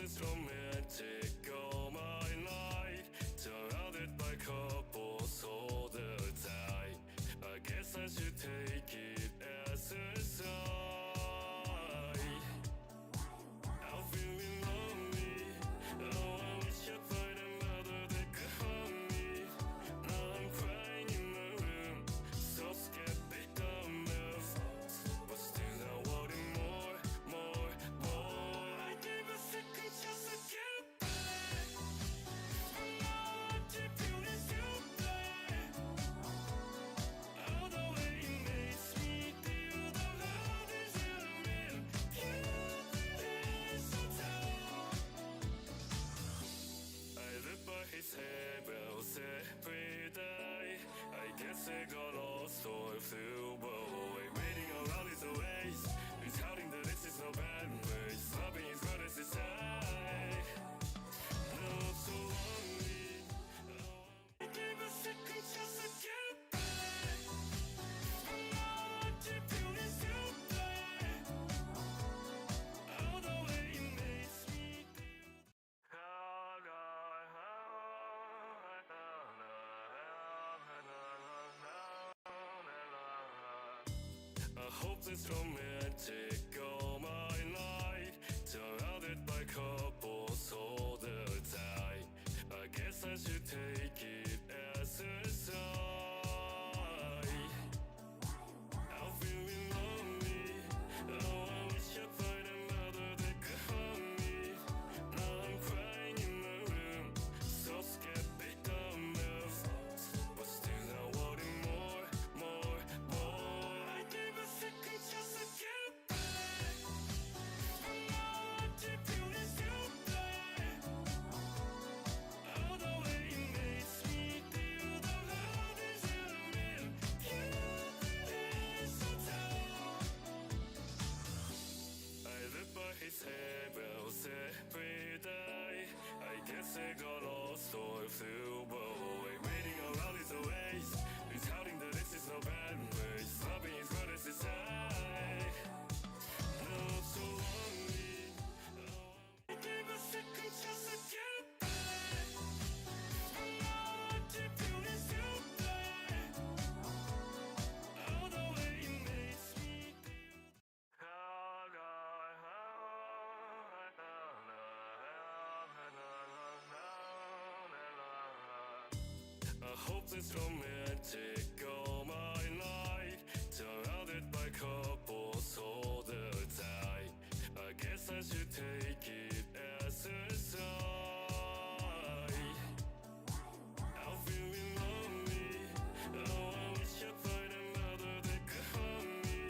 it's romantic all my life. Surrounded by couples hold tight. I guess I should take it as a sign. I'm feeling lonely. Oh, I wish I'd find another that could hold me. Now I'm crying in my room, so scared they don't know. But still I wanted more, more, more. I gave a second chance to get back, but now I keep feeling stupid. All the way it makes me feel the love is in me. Cupid is so tall. I live by his handbells every day. I guess I got lost or flew away. Waiting around is a waste. He's counting that this is no bad ways. Loving is good as it's high. Now I'm so lonely. I gave a second chance to get back, but now I keep feeling stupid. All the way it makes me feel. I hope it's romantic all my life. Surrounded by couples hold tight. I guess I should take it as a sign. I'm feeling lonely. Oh, I wish I'd find another that could hold me. Now I'm crying in my room, so scared they don't know. But still I wanted more, more, more. I gave a second chance to get back, but now I keep feeling stupid. All the way it makes me feel the love is in me. Cupid is so tall. I live by his handbells every day. I guess I got lost or flew away. Waiting around is a waste. He's counting that this is no bad ways. Loving is good as it's high. Now I'm so lonely. I gave a second chance to get back, but now I keep feeling stupid. All the way it makes me feel. I hope it's romantic all my life. Surrounded by couples hold tight. I guess I should take it as a sign. I'm feeling lonely. Oh, I wish I'd find another that could hold me.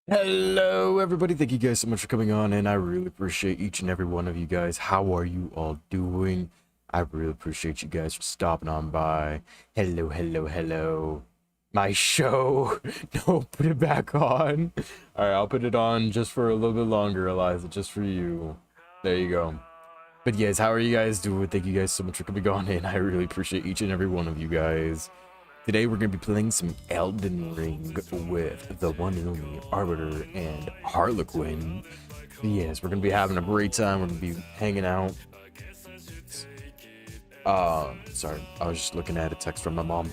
Hello, everybody. Thank you guys so much for coming on, and I really appreciate each and every one of you guys. How are you all doing? I really appreciate you guys for stopping on by. Hello, hello, hello. My show. No, put it back on. All right, I'll put it on just for a little bit longer, Eliza, just for you. There you go. But yes, how are you guys doing? Thank you guys so much for coming on in. I really appreciate each and every one of you guys. Today we're going to be playing some Elden Ring with the one and only Arbiter and Harlequin. Yes, we're going to be having a great time. We're going to be hanging out. Sorry, I was just looking at a text from my mom.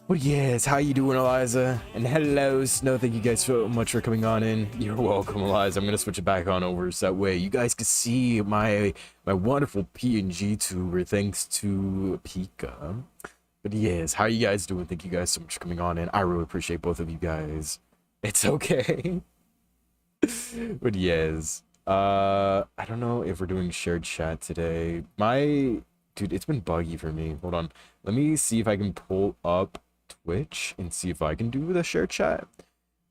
But yes, how you doing, Eliza? And hello, Snow. Thank you guys so much for coming on in. You're welcome, Eliza. I'm going to switch it back on over so that way you guys can see my wonderful PNG tuber thanks to Pika. But yes, how you guys doing? Thank you guys so much for coming on in. I really appreciate both of you guys. It's okay. But yes, I don't know if we're doing shared chat today. Dude, it's been buggy for me. Hold on. Let me see if I can pull up Twitch and see if I can do the shared chat.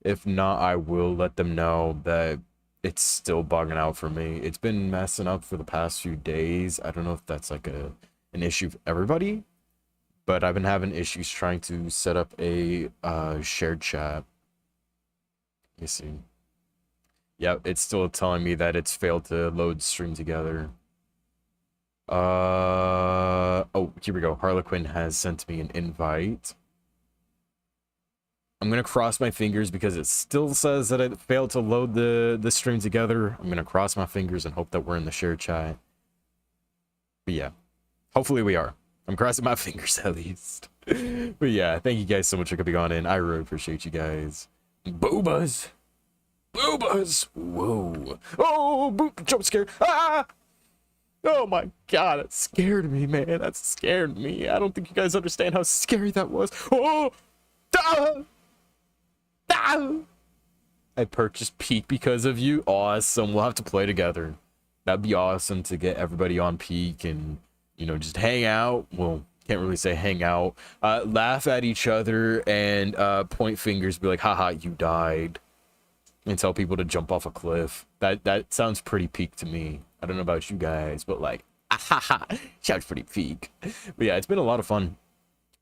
If not, I will let them know that it's still bugging out for me. It's been messing up for the past few days. I don't know if that's like an issue for everybody, but I've been having issues trying to set up a shared chat. Let me see. Yep, it's still telling me that it's failed to load stream together. Oh, here we go. Harlequin has sent me an invite. I'm gonna cross my fingers because it still says that it failed to load the stream together. I'm gonna cross my fingers and hope that we're in the share chat. But yeah, hopefully we are. I'm crossing my fingers at least. But yeah, thank you guys so much for coming on in. I really appreciate you guys. Boobas! Boobas! Whoa. Oh, boop, jump scare. Ah! Oh my god, it scared me, man. That scared me. I don't think you guys understand how scary that was. Oh! Ah! Ah! I purchased Peak because of you. Awesome. We'll have to play together. That'd be awesome to get everybody on Peak and, you know, just hang out. Well, can't really say hang out. Laugh at each other and point fingers, be like, haha, you died. And tell people to jump off a cliff. That sounds pretty Peak to me. I don't know about you guys, but like, haha, sounds pretty Peak. But yeah, it's been a lot of fun.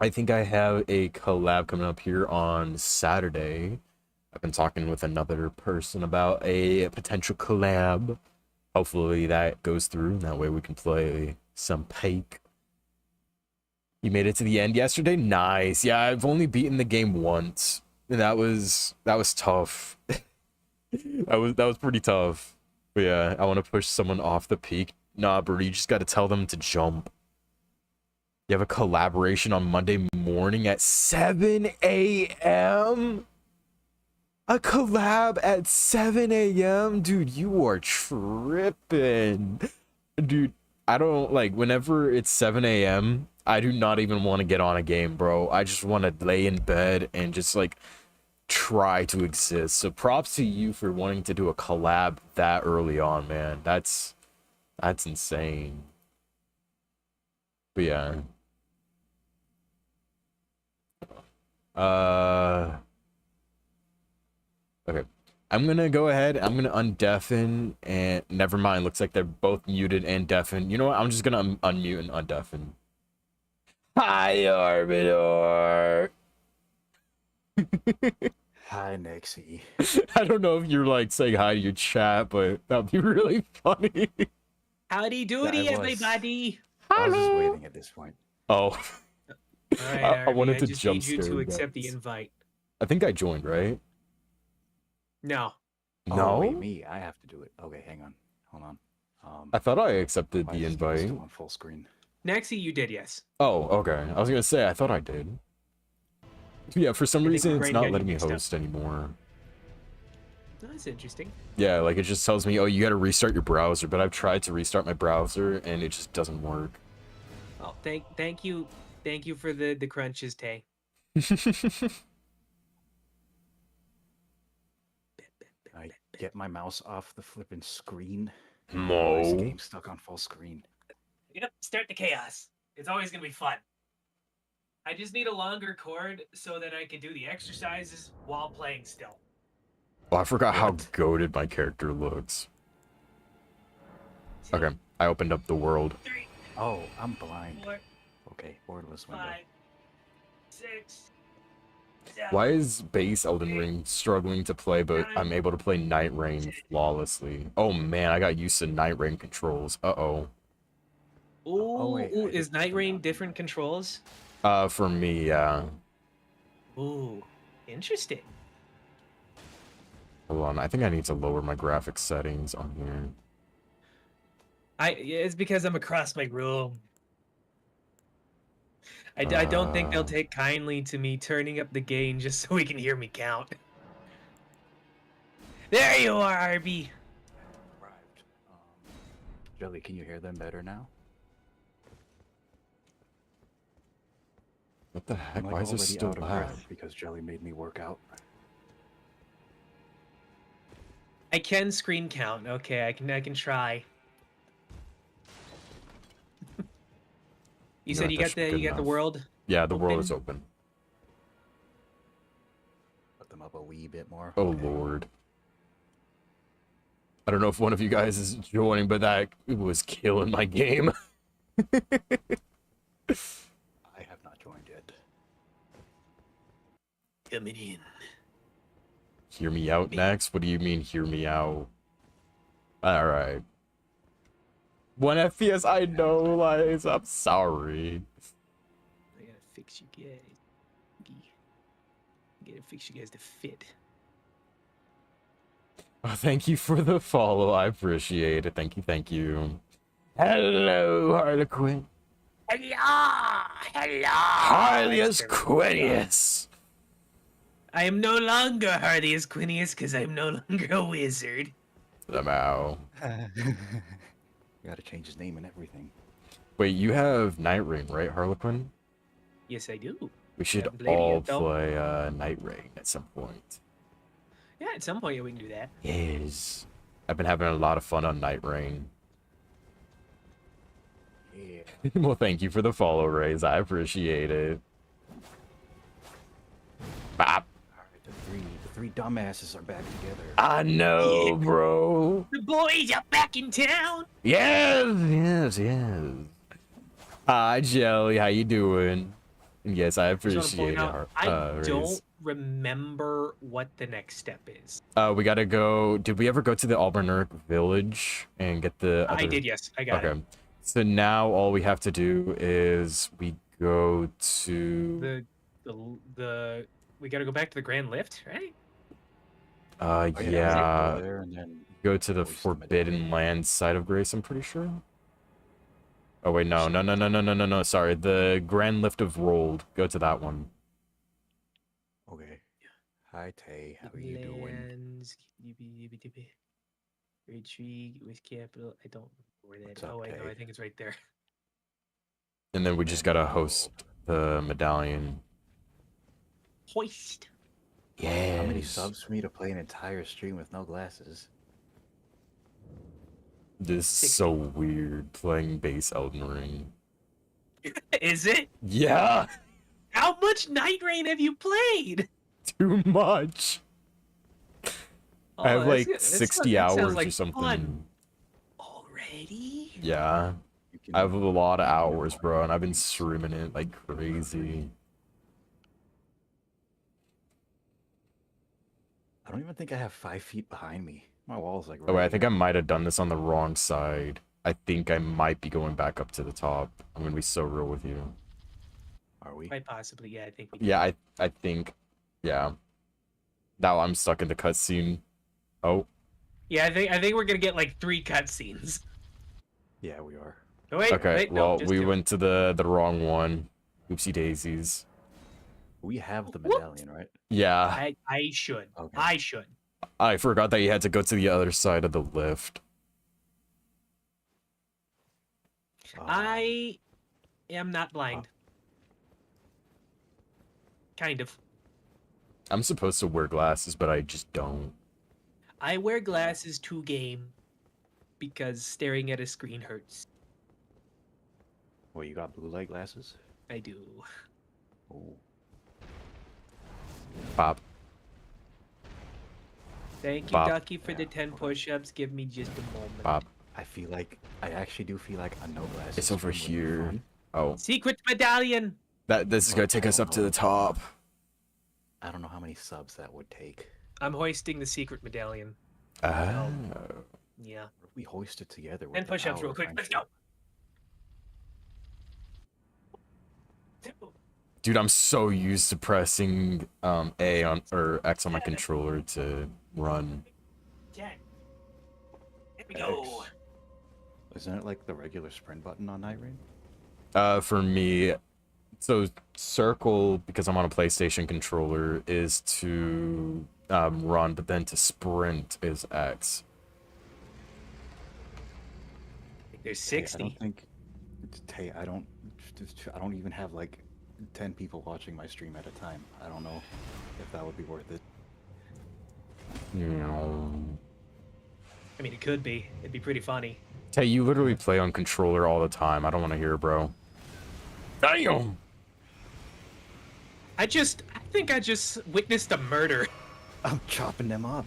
I think I have a collab coming up here on Saturday. I've been talking with another person about a potential collab. Hopefully that goes through. That way we can play some Peak. You made it to the end yesterday? Nice. Yeah, I've only beaten the game once. And that was tough. that was pretty tough. But yeah, I want to push someone off the Peak. Nah, bro, you just got to tell them to jump. You have a collaboration on Monday morning at 7 a.m.? A collab at 7 a.m.? Dude, you are tripping. Dude, I don't, like, whenever it's 7 a.m., I do not even want to get on a game, bro. I just want to lay in bed and just, like, try to exist. So props to you for wanting to do a collab that early on, man. That's insane. But yeah. Okay. I'm gonna go ahead. I'm gonna undeafen and never mind. Looks like they're both muted and deafened. You know what? I'm just gonna unmute and undeafen. Hi, Arbiter. Hi, Nexie. I don't know if you're like saying hi to your chat, but that'd be really funny. Howdy doody, Yeah, I was. everybody. I was just waiting at this point. Oh, All right, I wanted to just jump need you scare to you accept the guys. invite. I think I joined, right? No. Oh, No, wait, me. I have to do it. Okay, hang on. Hold on. I thought I accepted why the is this invite. still on full screen? Nexie, you did, yes. Oh, okay. I was gonna say I thought I did. Yeah, for some I think reason it's Brain not got you letting me mixed up. host anymore. That's interesting. Yeah, like it just tells me, oh, you got to restart your browser, but I've tried to restart my browser and it just doesn't work. Oh, thank you for the crunches, Tay. I get my mouse off the flipping screen. This Mo. game's stuck on full screen. Yep, start the chaos. It's always gonna be fun. I just need a longer cord so that I can do the exercises while playing still. Oh, I forgot how What? goated my character looks. Okay, I opened up the world. 3, Oh, I'm blind. 4, Okay, borderless window. 5, 6, 7. Why is base Elden Ring struggling to play, but I'm able to play Night Rain flawlessly? Oh man, I got used to Night Rain controls. Uh-oh. wait, I Is just Night turned Rain on different controls? For me, yeah. Ooh, interesting. Hold on, I think I need to lower my graphics settings on here. It's because I'm across my room. I don't think they'll take kindly to me turning up the gain just so we can hear me count. There you are, RB. Arrived. Jelly, can you hear them better now? What the heck? I'm like Why is already this still out of loud? breath because Jelly made me work out. I can screen count. Okay, I can try. You No, said that you got should be the good you got the enough. world. Yeah, the world Open. is open. Put them up a wee bit more. Oh Okay. lord. I don't know if one of you guys is joining, but that was killing my game. I have not joined yet. Coming in. Hear me out next? What do you mean, hear me out? Alright. 1 FPS, I know, Lies. I'm sorry. I gotta fix you guys. Gotta fix you guys to fit. Oh, thank you for the follow. I appreciate it. Thank you. Thank you. Hello, Harlequin. Hello! Harleus Quinius. I am no longer Harleus Quinius because I'm no longer a wizard. Somehow. Gotta change his name and everything. Wait, you have Night Ring, right, Harlequin? Yes, I do. We should haven't played it all yet, though. play Night Ring at some point. Yeah, at some point we can do that. Yes. I've been having a lot of fun on Night Ring. Yeah. Well, thank you for the follow, Rays. I appreciate it. Bop. Alright, the three dumbasses are back together. I know, bro. The boys are back in town. Yes. Hi, Jelly. How you doing? And yes, I Just wanna point appreciate it. out, I Rays. don't remember what the next step is. We gotta go. Did we ever go to the Albernurk village and get the? I other- did, yes. I got Okay. it. So now all we have to do is we go to. We gotta go back to the Grand Lift, right? Oh, Yeah. go there and then Go to the Hoist the Forbidden medallion. Land side of Grace, I'm pretty sure. Oh wait, no. Sorry, the Grand Lift of Rold. Go to that one. Okay. Hi Tay, how are you doing? Lands, Retreat with capital. I don't remember where that What's is. up, Oh wait, no, Tay? I think it's right there. And then we just gotta host the medallion. Hoist. Yeah. How many subs for me to play an entire stream with no glasses? This is so weird playing base Elden Ring. Is it? Yeah, How much Night Rain have you played? too much. I have Oh, like that's- 60 that sounds hours like or something. fun. Already? Yeah. You can, I have a lot of hours, bro, and I've been streaming it like crazy. I don't even think I have 5 feet behind me. My wall's like. Oh, wait, I right think I here. might have done this on the wrong side. I think I might be going back up to the top. I'm gonna be so real with you. Are we? Quite possibly, yeah. I think. Yeah, I think, yeah. Now I'm stuck in the cutscene. Oh, Yeah, I think we're gonna get like 3 cutscenes. Yeah, we are. Oh, wait, okay. wait, no, Well, just we 2. went to the wrong one. Oopsie daisies. We have the Whoop. medallion, right? Yeah, I should. Okay. I should. I forgot that you had to go to the other side of the lift. I am not blind. Kind of. I'm supposed to wear glasses, but I just don't. I wear glasses to game because staring at a screen hurts. Well, you got blue light glasses? I do. Oh. Pop. Thank you, Bop. Ducky, for the Yeah, 10 okay. push-ups. Give me just a moment. Pop. I actually do feel like a no glasses. It's over stream would be here. fun. Oh, Secret medallion. this is gonna take us up to the top. I don't know how many subs that would take. I'm hoisting the secret medallion. Oh. Yeah. What if we hoist it together? With 10 the push-ups power real of quick. Let's go. friendship? Dude, I'm so used to pressing A on or X on my controller to run. 10. Here we go. X. Isn't it like the regular sprint button on Night Rain? For me, so circle, because I'm on a PlayStation controller, is to run, but then to sprint is X. There's Hey, 60. I don't think. Hey, I don't even have like 10 people watching my stream at a time. I don't know if that would be worth it. You know. I mean, it could be. It'd be pretty funny. Hey, you literally play on controller all the time. I don't want to hear, bro. Damn! I think I just witnessed a murder. I'm chopping them up.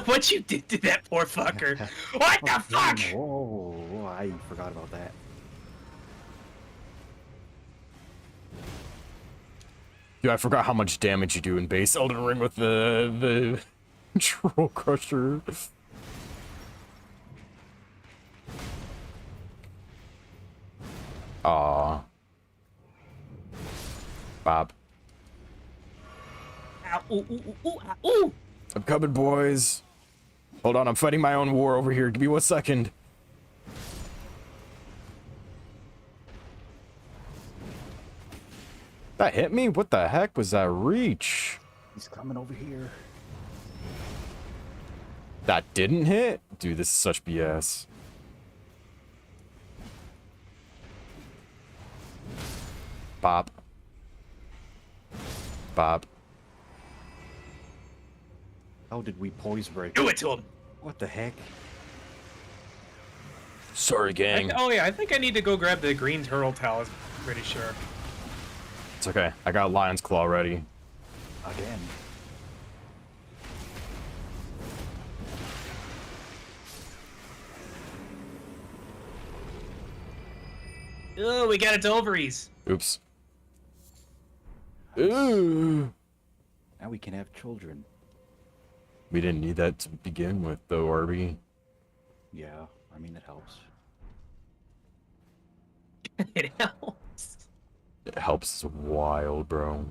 What you did to that poor fucker? What the fuck? Whoa, I forgot about that. Dude, I forgot how much damage you do in base Elden Ring with the Troll Crusher. Aw. Bob. Ow. ooh, ooh, ooh, ooh, ah, ooh. I'm coming, boys. Hold on, I'm fighting my own war over here. Give me 1 second. That hit me? What the heck was that reach? He's coming over here. That didn't hit? Dude, this is such BS. Bop. Bop. How did we poise break? Do it to him. What the heck? Sorry, gang. Oh yeah, I think I need to go grab the green turtle tail. I'm pretty sure. It's okay. I got Lion's Claw ready. Again. Oh, we got its ovaries. Oops. Ooh. Now we can have children. We didn't need that to begin with, though, Arby. Yeah, I mean, it helps. It helps. It helps is wild, bro.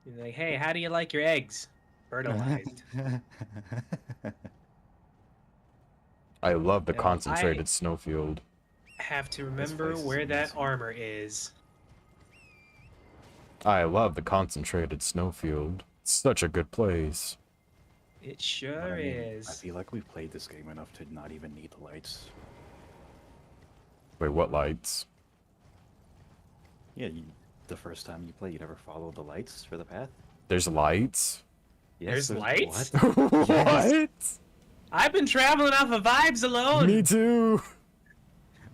He's like, hey, how do you like your eggs? Fertilized. I love the Yeah, concentrated snowfield. Have to remember place is where that amazing. armor is. I love the concentrated snowfield. It's such a good place. It But sure I mean, is. I feel like we've played this game enough to not even need the lights. Wait, what lights? Yeah, the first time you play, you never follow the lights for the path? There's lights? There's lights? What? What? I've been traveling off of vibes alone. Me too.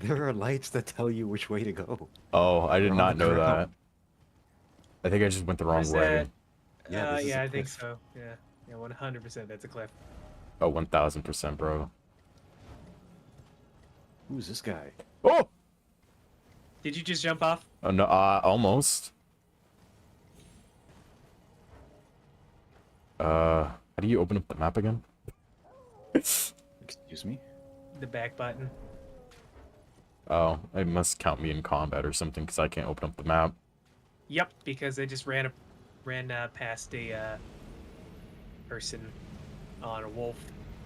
There are lights that tell you which way to go. Oh, I did We're on not the know ground. that. I think I just went the wrong Is way. that- Yeah, this is yeah, a I think cliff. so. Yeah, 100%. That's a cliff. Oh, 1000%, bro. Who's this guy? Oh! Did you just jump off? Oh no, almost. How do you open up the map again? Excuse me? The back button. Oh, it must count me in combat or something because I can't open up the map. Yep, because I just ran past a person on a wolf.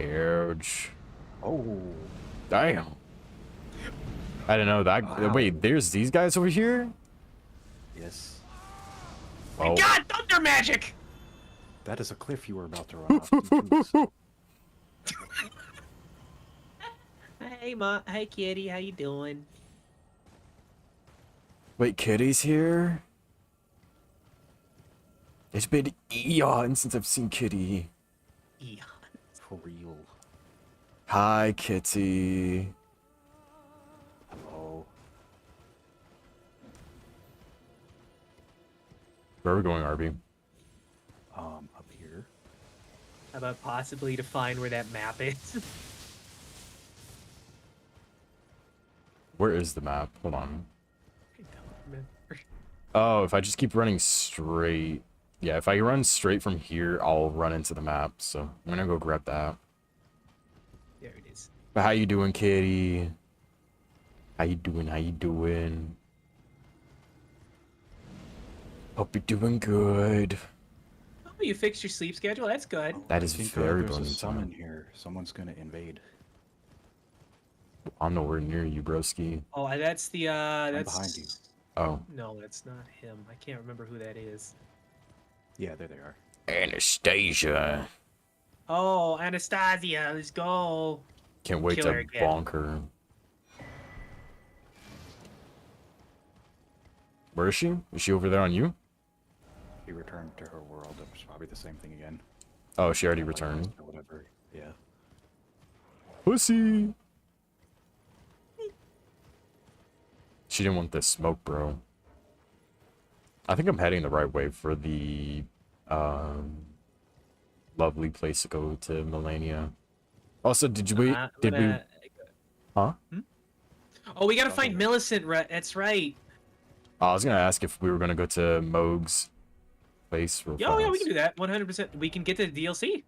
Ouch. Oh, Damn. I didn't know that. Wow. Wait, there's these guys over here? yes. Oh. God, thunder magic! That is a cliff you were about to run off. Hey, kitty, how you doing? Wait, Kitty's here? It's been eons since I've seen Kitty. Yeah. For real. Hi, Kitty. Hello. Where are we going, Arby? Up here. How about possibly to find where that map is? Where is the map? Hold on. I don't remember. Oh, if I just keep running straight. Yeah, if I run straight from here, I'll run into the map. So I'm gonna go grab that. There it is. But how you doing, Kitty? How you doing? How you doing? Hope you're doing good. Oh, you fixed your sleep schedule? That's good. That I is think, very there's a bonus. summon here. Someone's gonna invade. I'm nowhere near you, broski. Oh, that's the, that's... behind you. Oh, No, that's not him. I can't remember who that is. Yeah, there they are. Anastasia. Oh, Anastasia, let's go. Can't wait Kill her to again. bonk her. Where is she? Is she over there on you? He returned to her world. It was probably the same thing again. Oh, she already Like, returned. or whatever. Yeah. Pussy. She didn't want this smoke, bro. I think I'm heading the right way for the lovely place to go to Melania. Also, did you wait? I'm Did we? gonna- Huh? Oh, we gotta find Millicent. That's right. I was gonna ask if we were gonna go to Moog's place. Real Yeah, we fast. can do that. 100%. We can get the DLC.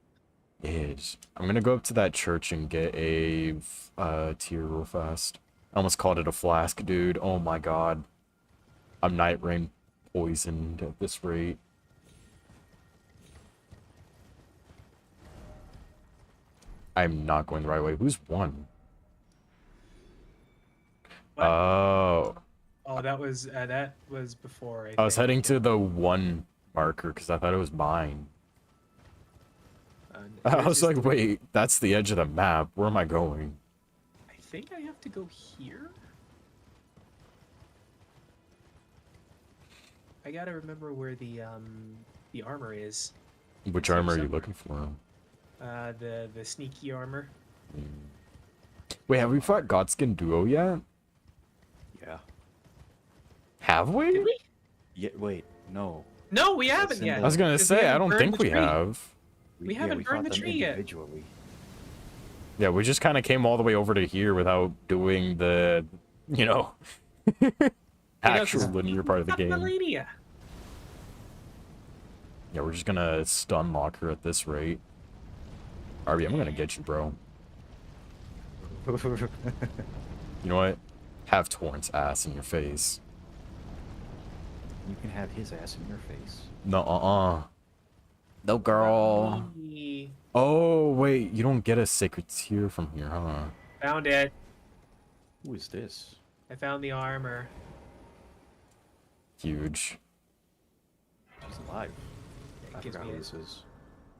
Yeah, I'm gonna go up to that church and get a tier real fast. I almost called it a flask, dude. Oh my god. I'm Night Rain poisoned at this rate. I'm not going the right way. Who's won? What? Oh, Oh, that was before. I was think. heading to the 1 marker because I thought it was mine. I yours was is like, the- wait, that's the edge of the map. Where am I going? I think I have to go here. I gotta remember where the armor is. Which Seems armor are you somewhere. looking for? The sneaky armor. Wait, have we fought Godskin Duo yet? Yeah. Have we? Did we? Yeah. Wait. No. No, we haven't in yet. I was gonna 'cause we say, I haven't don't burned think the we tree. have. We yeah, haven't we burned fought the them tree yet. individually. Yeah, we just kind of came all the way over to here without doing the, you know, actual linear part of the game. Melania. Yeah, we're just gonna stun lock her at this rate. Arby, I'm gonna get you, bro. You know what? Have Torrent's ass in your face. You can have his ass in your face. No, No, girl. Me. Oh, wait, you don't get a sacred tear from here, huh? Found it. Who is this? I found the armor. Huge. She's alive. It I gives forgot me who a- this is.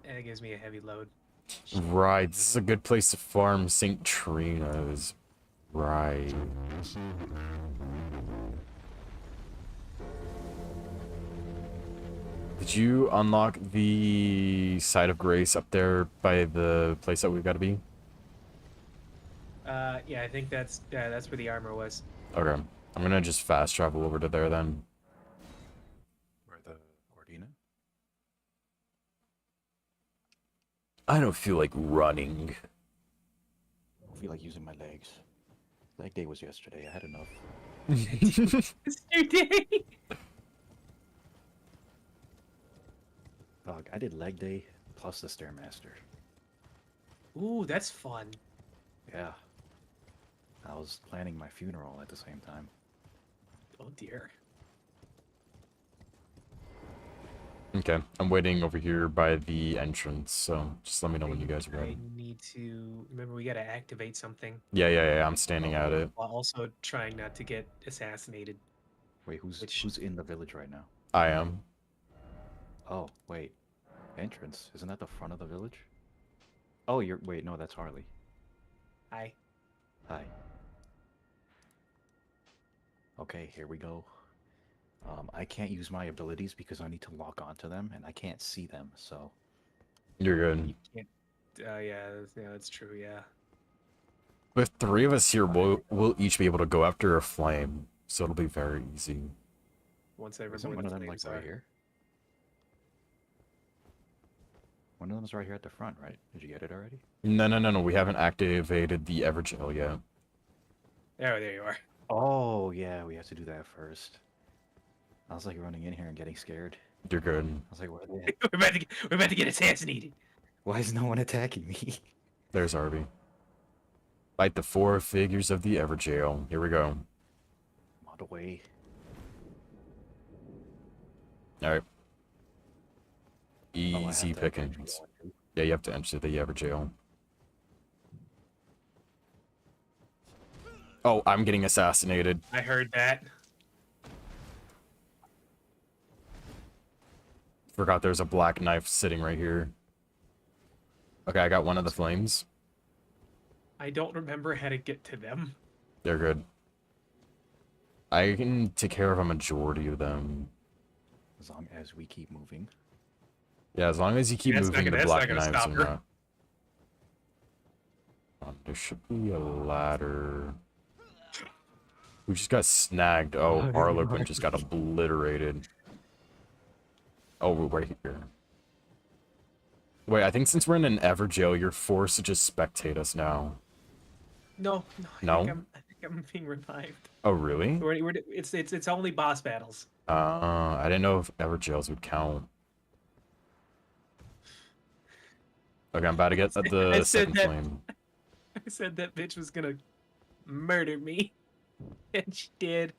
And it gives me a heavy load. Right, this is a good place to farm St. Trina's. Right. Did you unlock the Site of Grace up there by the place that we've got to be? Yeah, I think that's where the armor was. Okay. I'm gonna just fast travel over to there then. Where the Ordina? I don't feel like running. I feel like using my legs. Leg day was yesterday. I had enough. It's new day. Dog, I did leg day plus the Stairmaster. Ooh, that's fun. Yeah. I was planning my funeral at the same time. Oh dear. Okay, I'm waiting over here by the entrance, so just let me know when you guys are I ready. need to remember we gotta activate something Yeah, I'm standing at it. while also trying not to get assassinated. Wait, who's Which- who's in the village right now? I am. Oh, wait. Entrance? Isn't that the front of the village? Oh, you're wait, no, that's Harley. Hi. Hi. Okay, here we go. I can't use my abilities because I need to lock onto them and I can't see them, so You're good. You can't. Yeah, that's true. Yeah. With 3 of us here, we'll each be able to go after a flame, so it'll be very easy. Once I isn't remember one what of the them like flames right are. here? One of them's right here at the front, right? Did you get it already? No, we haven't activated the Evergel yet. There you are. Oh, yeah, we have to do that first. I was like running in here and getting scared. You're good. I was like, where are they at? we're about to get assassinated. Why is no one attacking me? There's Arby. Fight the 4 figures of the Evergel. Here we go. I'm on the way. Alright. Oh, I have Easy to actually pickings. go in. Yeah, you have to enter the Evergel. Oh, I'm getting assassinated. I heard that. Forgot there's a black knife sitting right here. Okay, I got one of the flames. I don't remember how to get to them. They're good. I can take care of a majority of them. As long as we keep moving. Yeah, as long as you keep That's not moving gonna- the that's not black gonna knives stop and her. not. There should be a ladder. We just got snagged. Oh, Harlequin just got obliterated. Oh, we're right here. Wait, I think since we're in an Evergel, you're forced to just spectate us now. No. No? I think I'm being revived. Oh, really? It's only boss battles. I didn't know if Evergels would count. Okay, I'm about to get I the said second that- flame. I said that bitch was gonna murder me, and she did.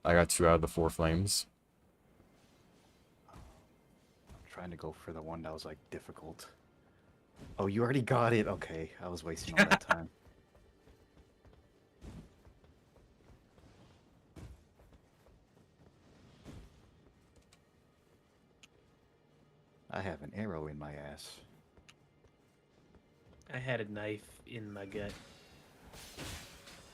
I got 2 out of the 4 flames. I'm trying to go for the one that was like difficult. Oh, you already got it. Okay, I was wasting all that time. I have an arrow in my ass. I had a knife in my gut.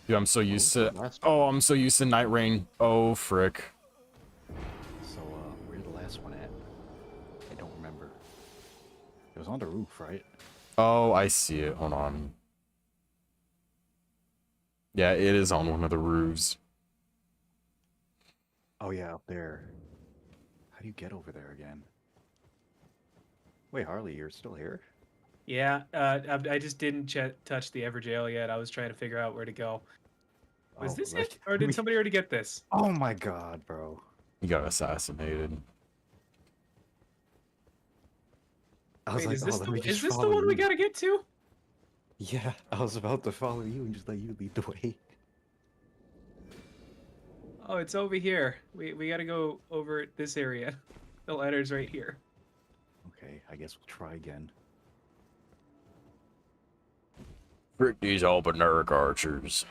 Dude, I'm so used to. last Oh, one? I'm so used to Night Rain. Oh, frick. So, where's the last one at? I don't remember. It was on the roof, right? Oh, I see it. Hold on. Yeah, it is on one of the roofs. Oh yeah, up there. How do you get over there again? Wait, Harley, you're still here? Yeah, I just didn't touch the Everjail yet. I was trying to figure out where to go. Was Oh, this like- it? Or did somebody already get this? Oh my god, bro. He got assassinated. I was Wait, like, is this, oh, let me is just this the follow one we you. gotta get to? Yeah, I was about to follow you and just let you lead the way. Oh, it's over here. We gotta go over this area. The ladder's right here. Okay, I guess we'll try again. Frick these Alberneric archers.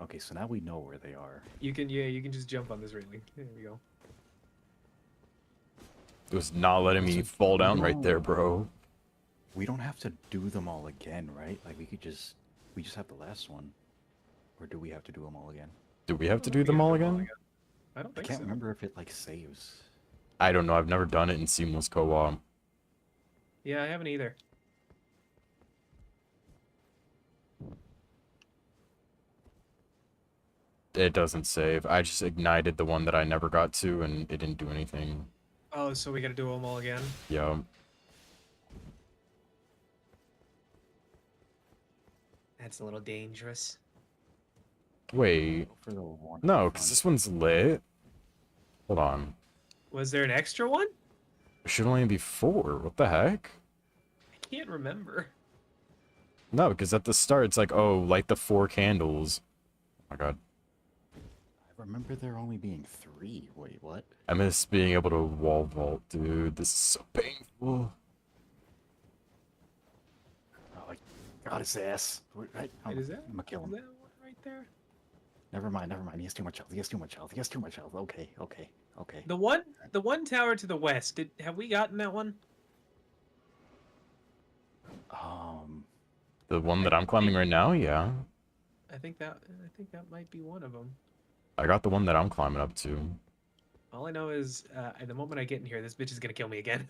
Okay, so now we know where they are. You can just jump on this railing. There we go. It was not letting me fall down right there, bro. We don't have to do them all again, right? Like we just have the last one. Or do we have to do them all again? Do we have to do We them gotta all do again? I don't I think can't so. remember if it like saves. I don't know. I've never done it in seamless co-op. Yeah, I haven't either. It doesn't save. I just ignited the one that I never got to, and it didn't do anything. Oh, so we gotta do them all again. Yeah. That's a little dangerous. Wait. Go for the one. No, for because fun. this one's lit. Hold on. Was there an extra one? There should only be 4. What the heck? I can't remember. No, because at the start, it's like, oh, light the 4 candles. Oh my god. I remember there only being 3. Wait, what? I miss being able to wall vault, dude. This is so painful. Oh, I got his ass. Right? Wait, is that? I'm gonna kill Is him. that one right there? Never mind, never mind. He has too much health. He has too much health. He has too much health. Okay, okay, okay. The one tower to the west. Have we gotten that one? The one that I'm climbing right now, yeah. I think that might be one of them. I got the one that I'm climbing up to. All I know is, at the moment I get in here, this bitch is gonna kill me again.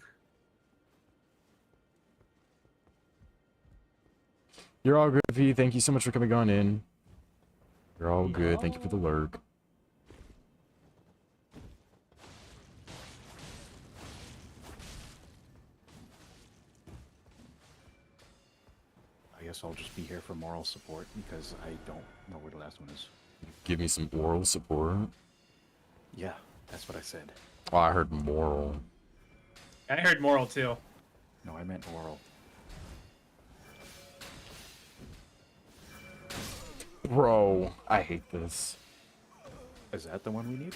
You're all good, V. Thank you so much for coming on in. You're all good. Thank you for the lurk. I guess I'll just be here for moral support because I don't know where the last one is. Give me some oral support. Yeah, that's what I said. Oh, I heard moral. I heard moral too. No, I meant oral. Bro, I hate this. Is that the one we need?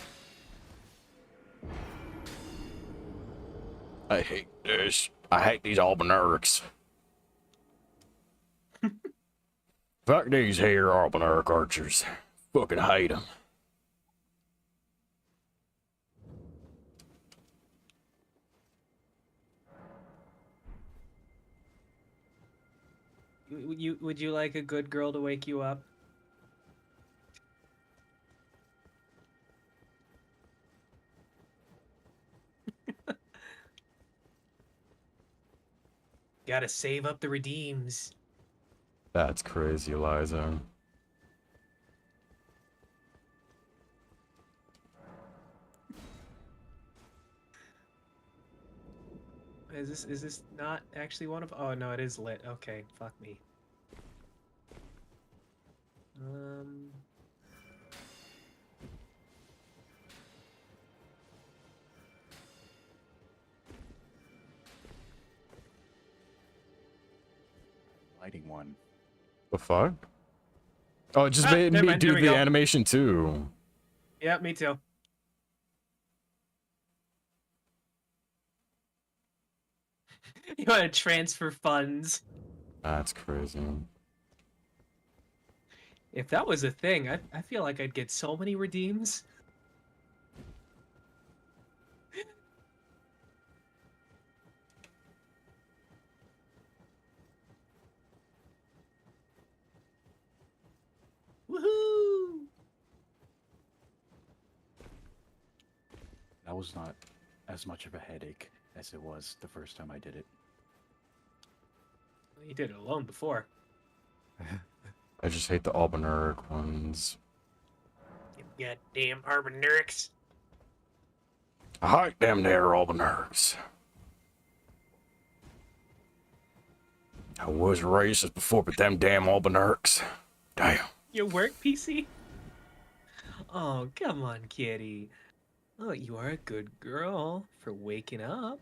I hate this. I hate these Albernerics. Fuck these here Alberneric archers. Fucking hate them. Would you like a good girl to wake you up? Gotta save up the redeems. That's crazy, Eliza. Is this not actually one of? Oh no, it is lit. Okay, fuck me. Lighting one. The fuck? Oh, it just Ah, made never me mind, do there we the go. animation too. Yeah, me too. You want to transfer funds? That's crazy. If that was a thing, I feel like I'd get so many redeems. Woohoo! That was not as much of a headache as it was the first time I did it. You did it alone before. I just hate the Albinauric ones. You goddamn Arbonurix. I hate them there Albinaurics. I was racist before, but them damn Albinaurics. Damn. Your work PC? Oh, come on, kitty. Oh, you are a good girl for waking up.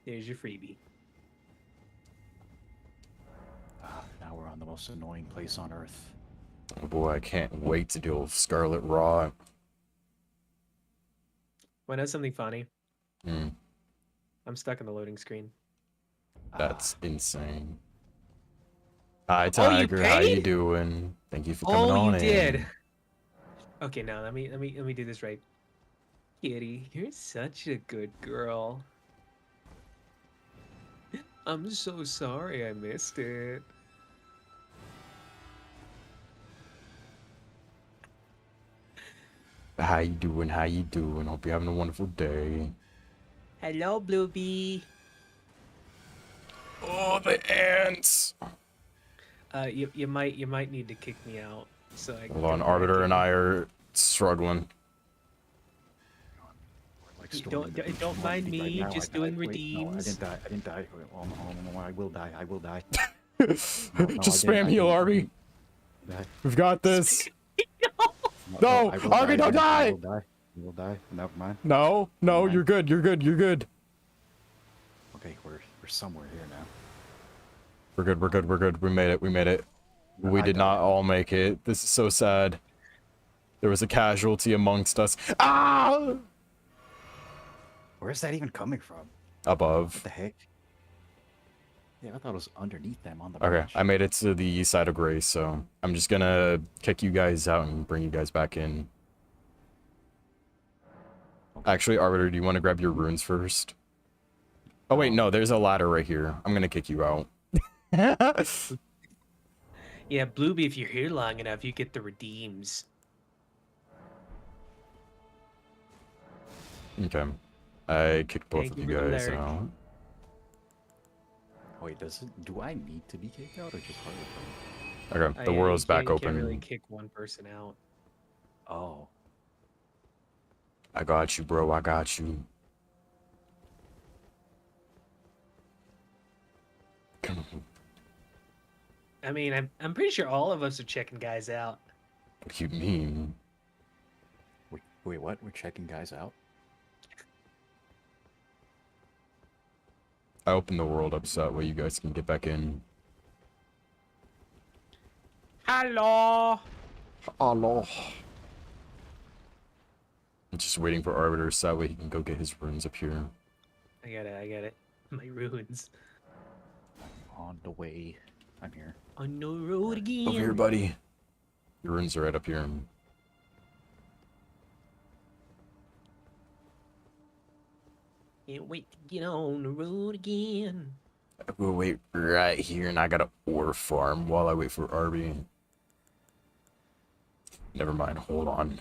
There's your freebie. Now we're on the most annoying place on Earth. Oh boy, I can't wait to deal with Scarlet Raw. Want to know something funny? Hmm, I'm stuck in the loading screen. that's insane. Hi Oh, you Tiger, how you paid? doing? Thank you for coming Oh, on you in. did. Okay, now let me do this right. Kitty, you're such a good girl. I'm so sorry I missed it. How you doing? How you doing? Hope you're having a wonderful day. Hello, Bluebee. Oh, the ants! You might need to kick me out so I can. Hold on, come back Arbiter and in. I are struggling. We're like You storming the beach don't in mind one deep me right now. just I died. doing Wait, no, I redeems. didn't die. I didn't die. Wait, oh, I will die. I will die. No, Just I didn't. spam I heal, didn't. Arby. Die. We've got this. No, No, I will Arby, don't I die! will die. I will die. Never mind. No, no, Never you're mind. good, you're good, you're good. Okay, we're somewhere here now. We're good, we're good, we're good. We made it, we made it. We I did died. not all make it. This is so sad. There was a casualty amongst us. Ah! Where is that even coming from? Above. What the heck? Yeah, I thought it was underneath them on the Okay, bridge. I made it to the east side of Grace, so I'm just gonna kick you guys out and bring you guys back in. Actually, Arbiter, do you want to grab your runes first? Oh wait, no, there's a ladder right here. I'm gonna kick you out. Yeah, Bluebee, if you're here long enough, you get the redeems. Okay. I kicked both Thank of you you for the guys lyric. out. Wait, do I need to be kicked out or just Harley? Okay, the Yeah, world's you back can't open. really kick one person out. Oh. I got you, bro. I got you. I mean, I'm pretty sure all of us are checking guys out. What do you mean? Wait, what? We're checking guys out? I opened the world up so that way you guys can get back in. Hello. Hello. I'm just waiting for Arbiter so that way he can go get his runes up here. I got it. My runes. On the way. I'm here. On the road again. Over here, buddy. Your runes are right up here. Can't wait to get on the road again. We'll wait right here, and I gotta ore farm while I wait for Arby. Never mind, hold on.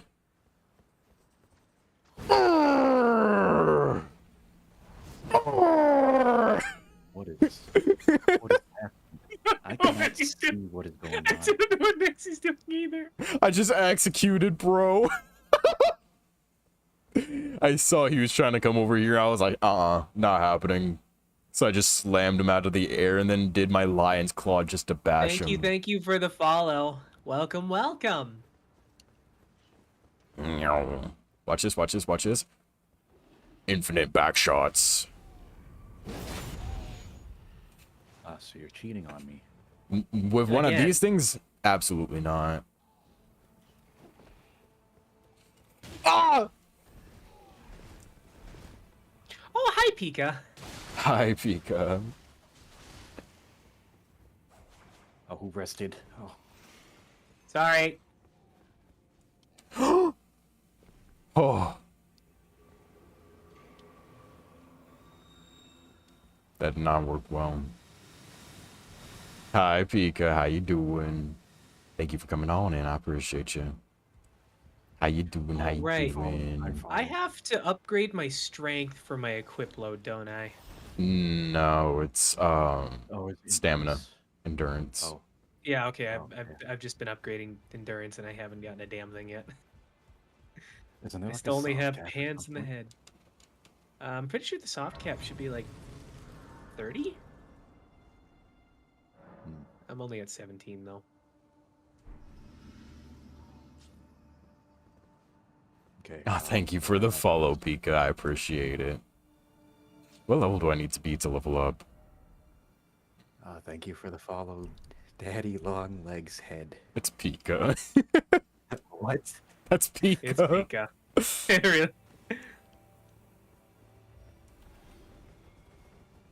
What is happening? I cannot see what is going I on. don't know what Nexy's doing either. I just executed, bro. I saw he was trying to come over here. I was like, not happening. So I just slammed him out of the air and then did my lion's claw just to bash him. Thank you for the follow. Welcome, welcome. Watch this, watch this, watch this. Infinite back shots. So you're cheating on me. With one of Again. these things? Absolutely not. Ah! Oh, hi, Pika. Hi, Pika. Oh, who rested? Oh, Sorry. Oh. That did not work well. Hi, Pika. How you doing? Thank you for coming on in. I appreciate you. How you doing? How you Alright. doing? I have to upgrade my strength for my equip load, don't I? No, it's oh, it's stamina, endurance. endurance. Oh, Yeah, okay. I've, Okay. I've just been upgrading endurance and I haven't gotten a damn thing yet. isn't there I like still a only soft have cap or hands in the something? head. I'm pretty sure the soft cap should be like 30? Hmm. I'm only at 17 though. Okay. Oh, thank you for the follow, Pika. I appreciate it. What level do I need to be to level up? Thank you for the follow, Daddy Long Legs Head. It's Pika. What? That's Pika. It's Pika. Really?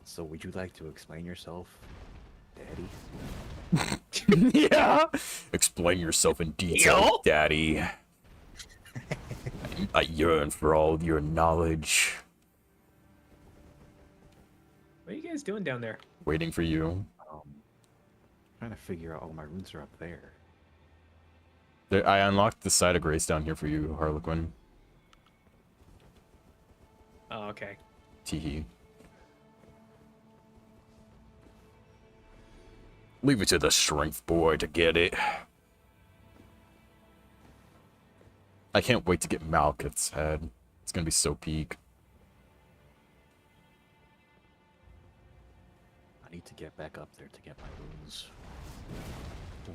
So would you like to explain yourself, Daddy? Yeah. Explain yourself in detail, Yo? Daddy. I yearn for all your knowledge. What are you guys doing down there? Waiting for you. Trying to figure out. Oh, my runes are up there. I unlocked the side of grace down here for you, Harlequin. Oh, okay. Teehee. Leave it to the strength boy to get it. I can't wait to get Malkuth's head. It's gonna be so peak. I need to get back up there to get my runes.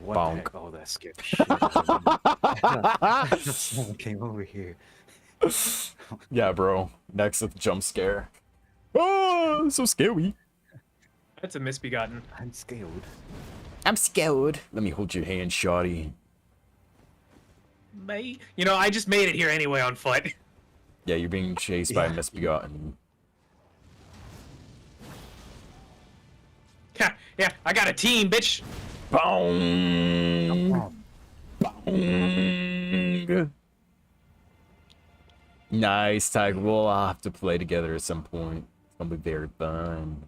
What Bonk. the heck? Oh, that scared the shit out of me. Someone came over here. Yeah, bro. Next with jump scare. Oh, so scary. That's a misbegotten. I'm scared. I'm scared. Let me hold your hand, shawty. May. You know, I just made it here anyway on foot. Yeah, you're being chased by a Yeah. misbegotten. Yeah, yeah, I got a team, bitch. Boom. Boom. Nice, Tiger. We'll have to play together at some point. It's gonna be very fun.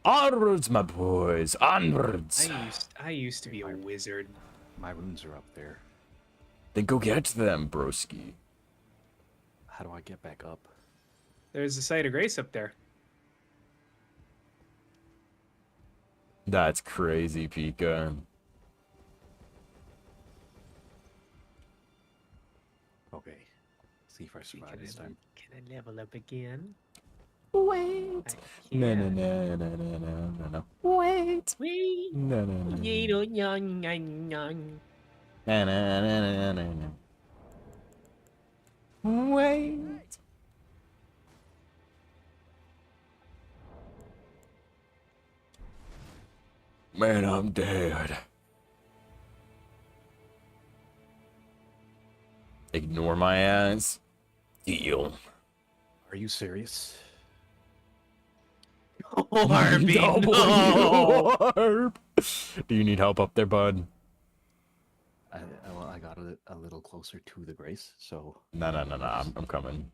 Onwards, my boys. Onwards. I used to be a wizard. My runes are up there. Then go get them, broski. How do I get back up? There's a site of grace up there. That's crazy, Pika. Okay. See if I survive this time. Can I level up again? Wait. No, no, no, no, no, no, no, no. Wait. Wait. No, no, no. No, no, no, no, no, no. Wait. Man, I'm dead. Ignore my ass. Deal. Are you serious? Harvey, no. Harp. Do you need help up there, bud? Well, I got a little closer to the grace, so No, no, no, no. I'm coming.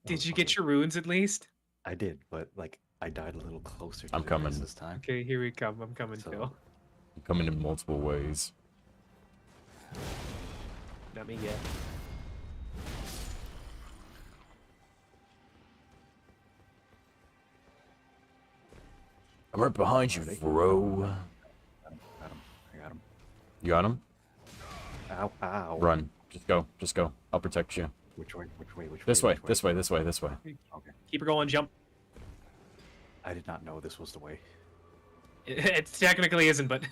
Did you get your runes at least? I did, but like I died a little closer to I'm the grace coming. this time. Okay, here we come. I'm coming So- too. I'm coming in multiple ways. Not me yet. I'm right behind you, bro. Got him. I got him. You got him? Ow! Ow! Run. Just go. Just go. I'll protect you. Which way? Which way? Which This way? way. This way. This way. This way. Okay. Keep her going. Jump. I did not know this was the way. It technically isn't, but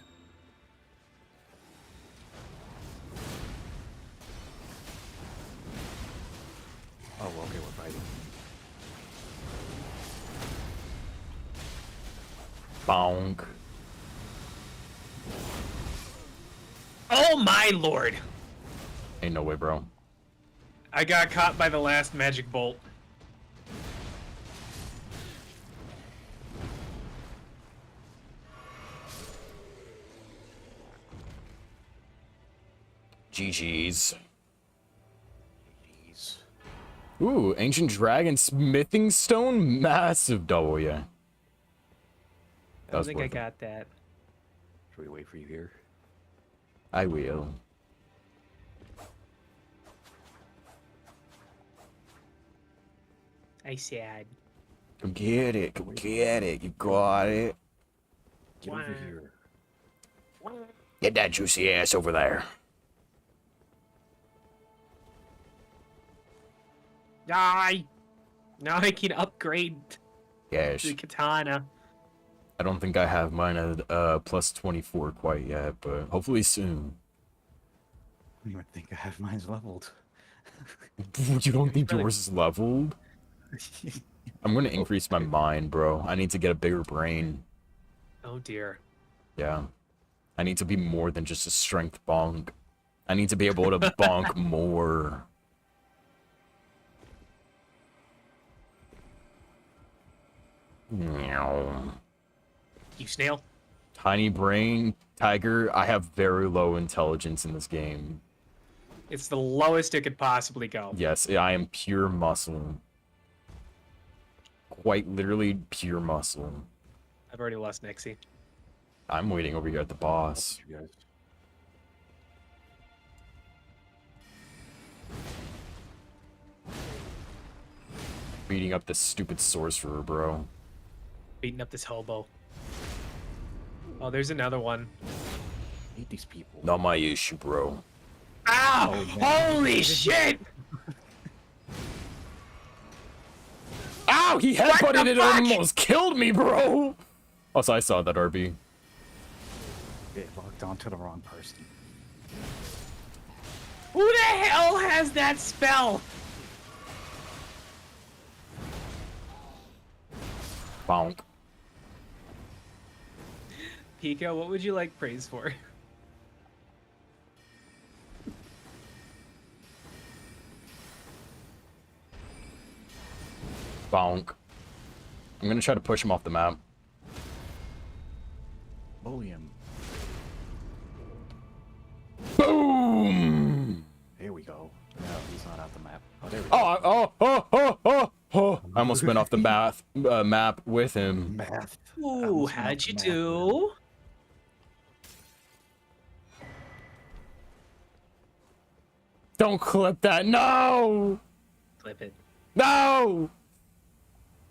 Oh, okay. Bonk. Oh my lord! Ain't no way, bro. I got caught by the last magic bolt. GG's. Jeez. Ooh, Ancient Dragon Smithing Stone? Massive double, yeah. I That don't was think I worth it. got that. Should we wait for you here? I will. I sad. Come get it. Come get it. You got it. Get over here. Get that juicy ass over there. Die! Now I can upgrade Yes. the katana. I don't think I have mine at plus 24 quite yet, but hopefully soon. I don't even think I have mine's leveled. You don't think yours is leveled? I'm gonna increase my mind, bro. I need to get a bigger brain. Oh dear. Yeah. I need to be more than just a strength bonk. I need to be able to bonk more. Meow. You snail? Tiny brain, tiger. I have very low intelligence in this game. It's the lowest it could possibly go. Yes, I am pure muscle. Quite literally pure muscle. I've already lost Nixie. I'm waiting over here at the boss. You guys. Beating up this stupid sorcerer, bro. Beating up this hobo. Oh, there's another one. I hate these people. Not my issue, bro. Ow! Holy shit! Ow! He headbutted the it fuck? and almost killed me, bro! Also, I saw that, RB. It locked onto the wrong person. Who the hell has that spell? Bonk. Pika, what would you like praise for? Bonk. I'm gonna try to push him off the map. Bully him. Boom! There we go. No, he's not off the map. Oh, there we Oh, go. I almost went off the map with him. Math. Ooh, Almost how'd went you off the map. do? Don't clip that. No! Clip it. No!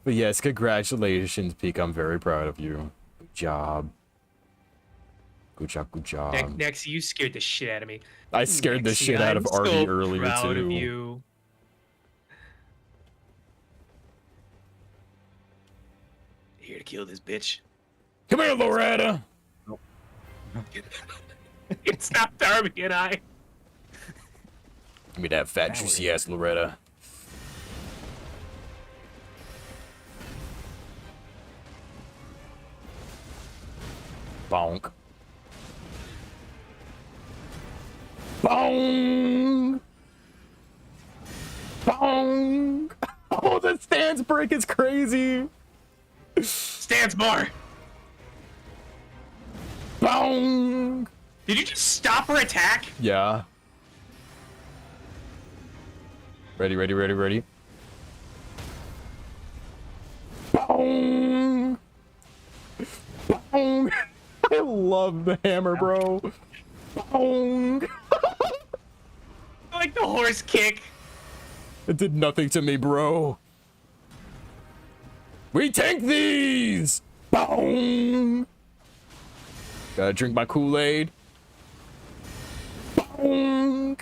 But yes, congratulations, Peak. I'm very proud of you. Good job. Good job, good job. Next, you scared the shit out of me. I scared the Nexie, shit out of I'm RB so earlier, proud too. of you. Here to kill this bitch. Come here, Loretta! It's not Darby and I. Give me that fat, Now juicy ass Loretta. Bonk. Bonk! Bonk! Oh, the stance break is crazy! Stands more. Bonk! Did you just stop her attack? Yeah. Ready, ready, ready, ready. Bonk! Bonk! I love the hammer, bro. Bonk! I like the horse kick. It did nothing to me, bro. We tank these! Bonk! Gotta drink my Kool-Aid. Bonk!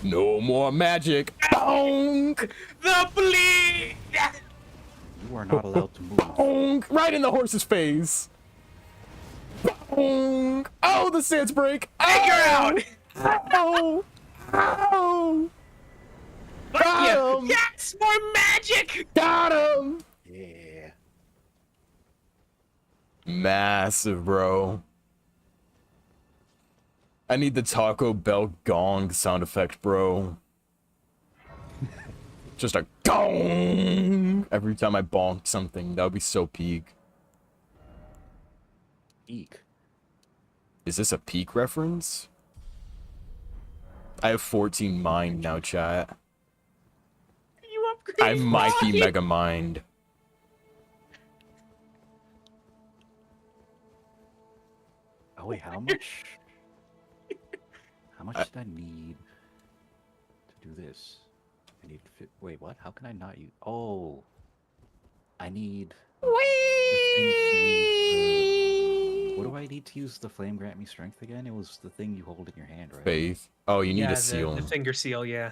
No more magic. Bonk! The bleed. You are not allowed to move. Bonk! Right in the horse's face. Bonk! Oh, the stance break. Take her out. Oh! Oh! Fuck Got you! him! Yes! More magic! Got him! Yeah. Massive, bro. I need the Taco Bell gong sound effect, bro. Just a gong every time I bonk something. That would be so peak. Eek. Is this a peak reference? I have 14 mind now, chat. You upgrade. I might be mine. mega mind. Oh wait, how much? How much did I need to do this? I need. Wait, what? How can I not use? Oh, I need. the thing to use, what do I need to use the flame grant me strength again? It was the thing you hold in your hand, right? Faith. Oh, you need Yeah, a seal. The finger seal, yeah.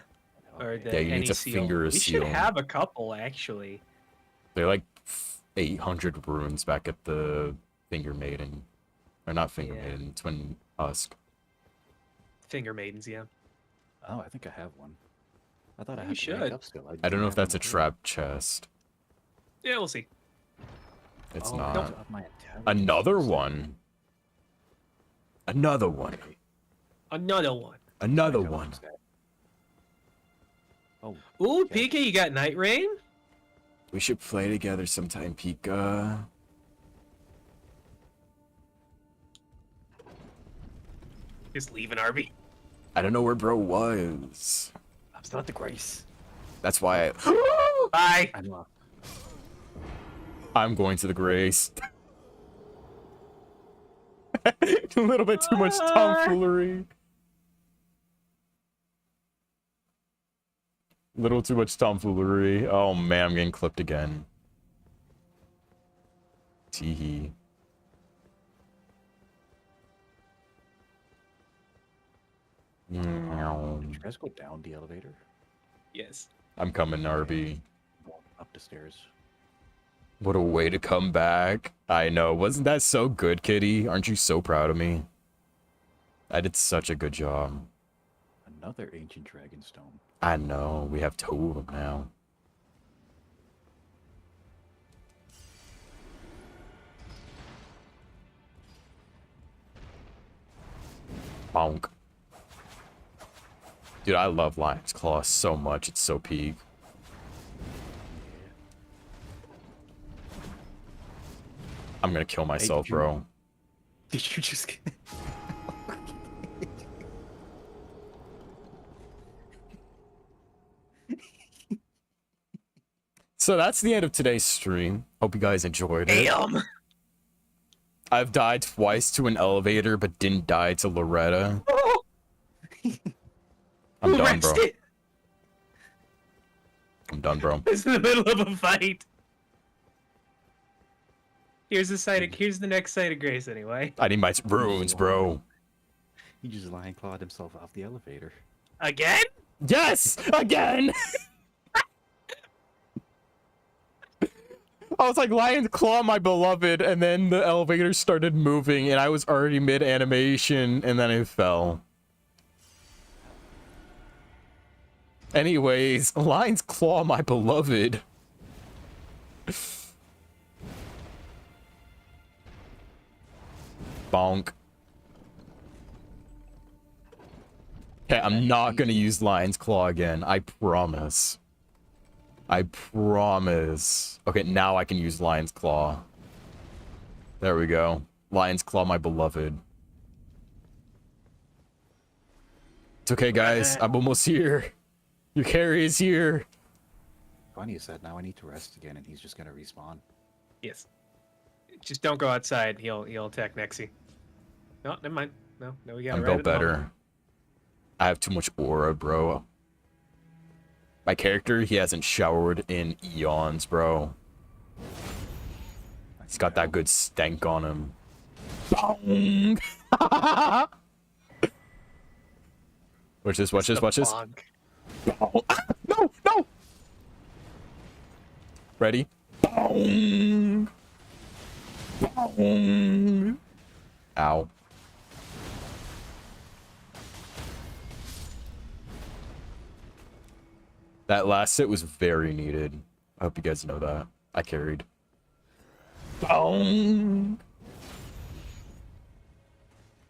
Or Okay. the Yeah, you need any to seal. finger a We seal. should have a couple, actually. They're like 800 runes back at the Finger Maiden. Or not Finger Yeah. Maiden, Twin Husk. Finger maidens, yeah. Oh, I think I have one. I thought I You had to rank should. up still. I don't didn't know if have one that's a before. trap chest. Yeah, we'll see. It's Oh, I not. have to up my intelligence Another instead. one. Another one. Okay, Another one. Another my one. intelligence stat. Oh, Ooh, Okay. Pika, you got Night Rain? We should play together sometime, Pika. Just leaving Arby. I don't know where bro was. I'm still at the Grace. That's why I... Bye. I'm lost. I'm going to the Grace. A little bit too much tomfoolery. Little too much tomfoolery. Oh man, I'm getting clipped again. Teehee. Did you guys go down the elevator? Yes. I'm coming, RB. Up the stairs. What a way to come back. I know. Wasn't that so good, Kitty? Aren't you so proud of me? I did such a good job. Another ancient dragonstone. I know. We have 2 of them now. Bonk. Dude, I love Lion's Claw so much. It's so peak. I'm gonna kill myself, did you- bro. Did you just get... So that's the end of today's stream. Hope you guys enjoyed it. Damn. I've died twice to an elevator, but didn't die to Loretta. I'm Who done, bro. wrecked it? I'm done, bro. It's in the middle of a fight. Here's the site. Here's the next site of Grace, anyway. I need my runes, bro. He just lion clawed himself off the elevator. Again? Yes! Again! I was like, Lion's Claw, my beloved, and then the elevator started moving, and I was already mid-animation, and then it fell. Anyways, Lion's Claw, my beloved. Bonk. Okay, I'm not gonna use Lion's Claw again. I promise. I promise. Okay, now I can use Lion's Claw. There we go. Lion's Claw, my beloved. It's okay, guys. I'm almost here. Your carry is here. Funny is that now I need to rest again and he's just gonna respawn. Yes. Just don't go outside. He'll attack Nexi. No, never mind. No, we got I'm it right built at the moment. better. I have too much aura, bro. My character, he hasn't showered in eons, bro. He's got that good stank on him. Bong! Watch this, watch this, watch this. Bonk. Bong. Ah, no, no! Ready? Bong! Bong! Ow. That last hit was very needed. I hope you guys know that. I carried. Boom!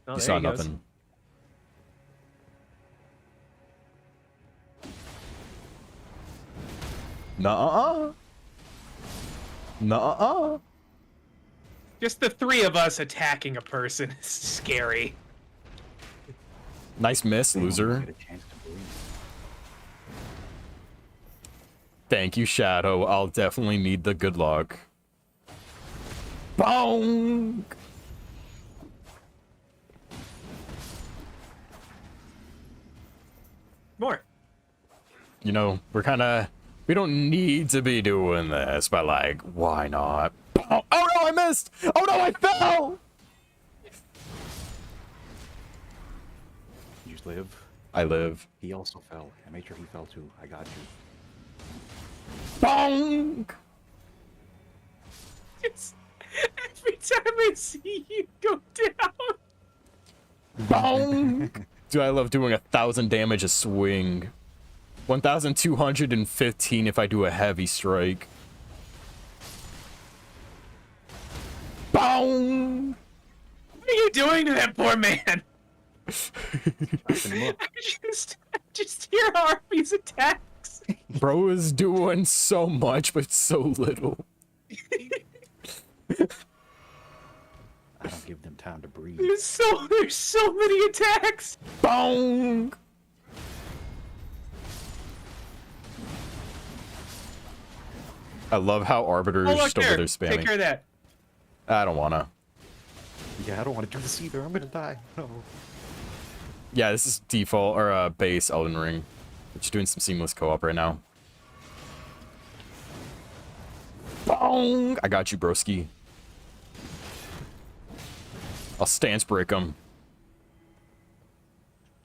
Oh, You there saw he goes. nothing. Nuh-uh. Nuh-uh. Just the three of us attacking a person is scary. Nice miss, They won't loser. get a chance to breathe. Thank you, Shadow. I'll definitely need the good luck. Bonk! More. You know, we don't need to be doing this, but like, why not? Oh no, I missed! Oh no, I fell! You live. I live. He also fell. I made sure he fell too. I got you. Bonk! Just every time I see you go down. Bonk! Dude, I love doing 1,000 damage a swing. 1,215 if I do a heavy strike. Bonk! What are you doing to that poor man? Stop and look. I just hear Harvey's attacks. Bro is doing so much, but so little. I don't give them time to breathe. There's so many attacks. Bonk! I love how Arbiter Oh, is look just over there. there Take care spamming. of that. I don't wanna. Yeah, I don't want to do this either. I'm gonna die. No. Yeah, this is default or base Elden Ring. We're just doing some seamless co-op right now. Bonk! I got you, broski. I'll stance break him.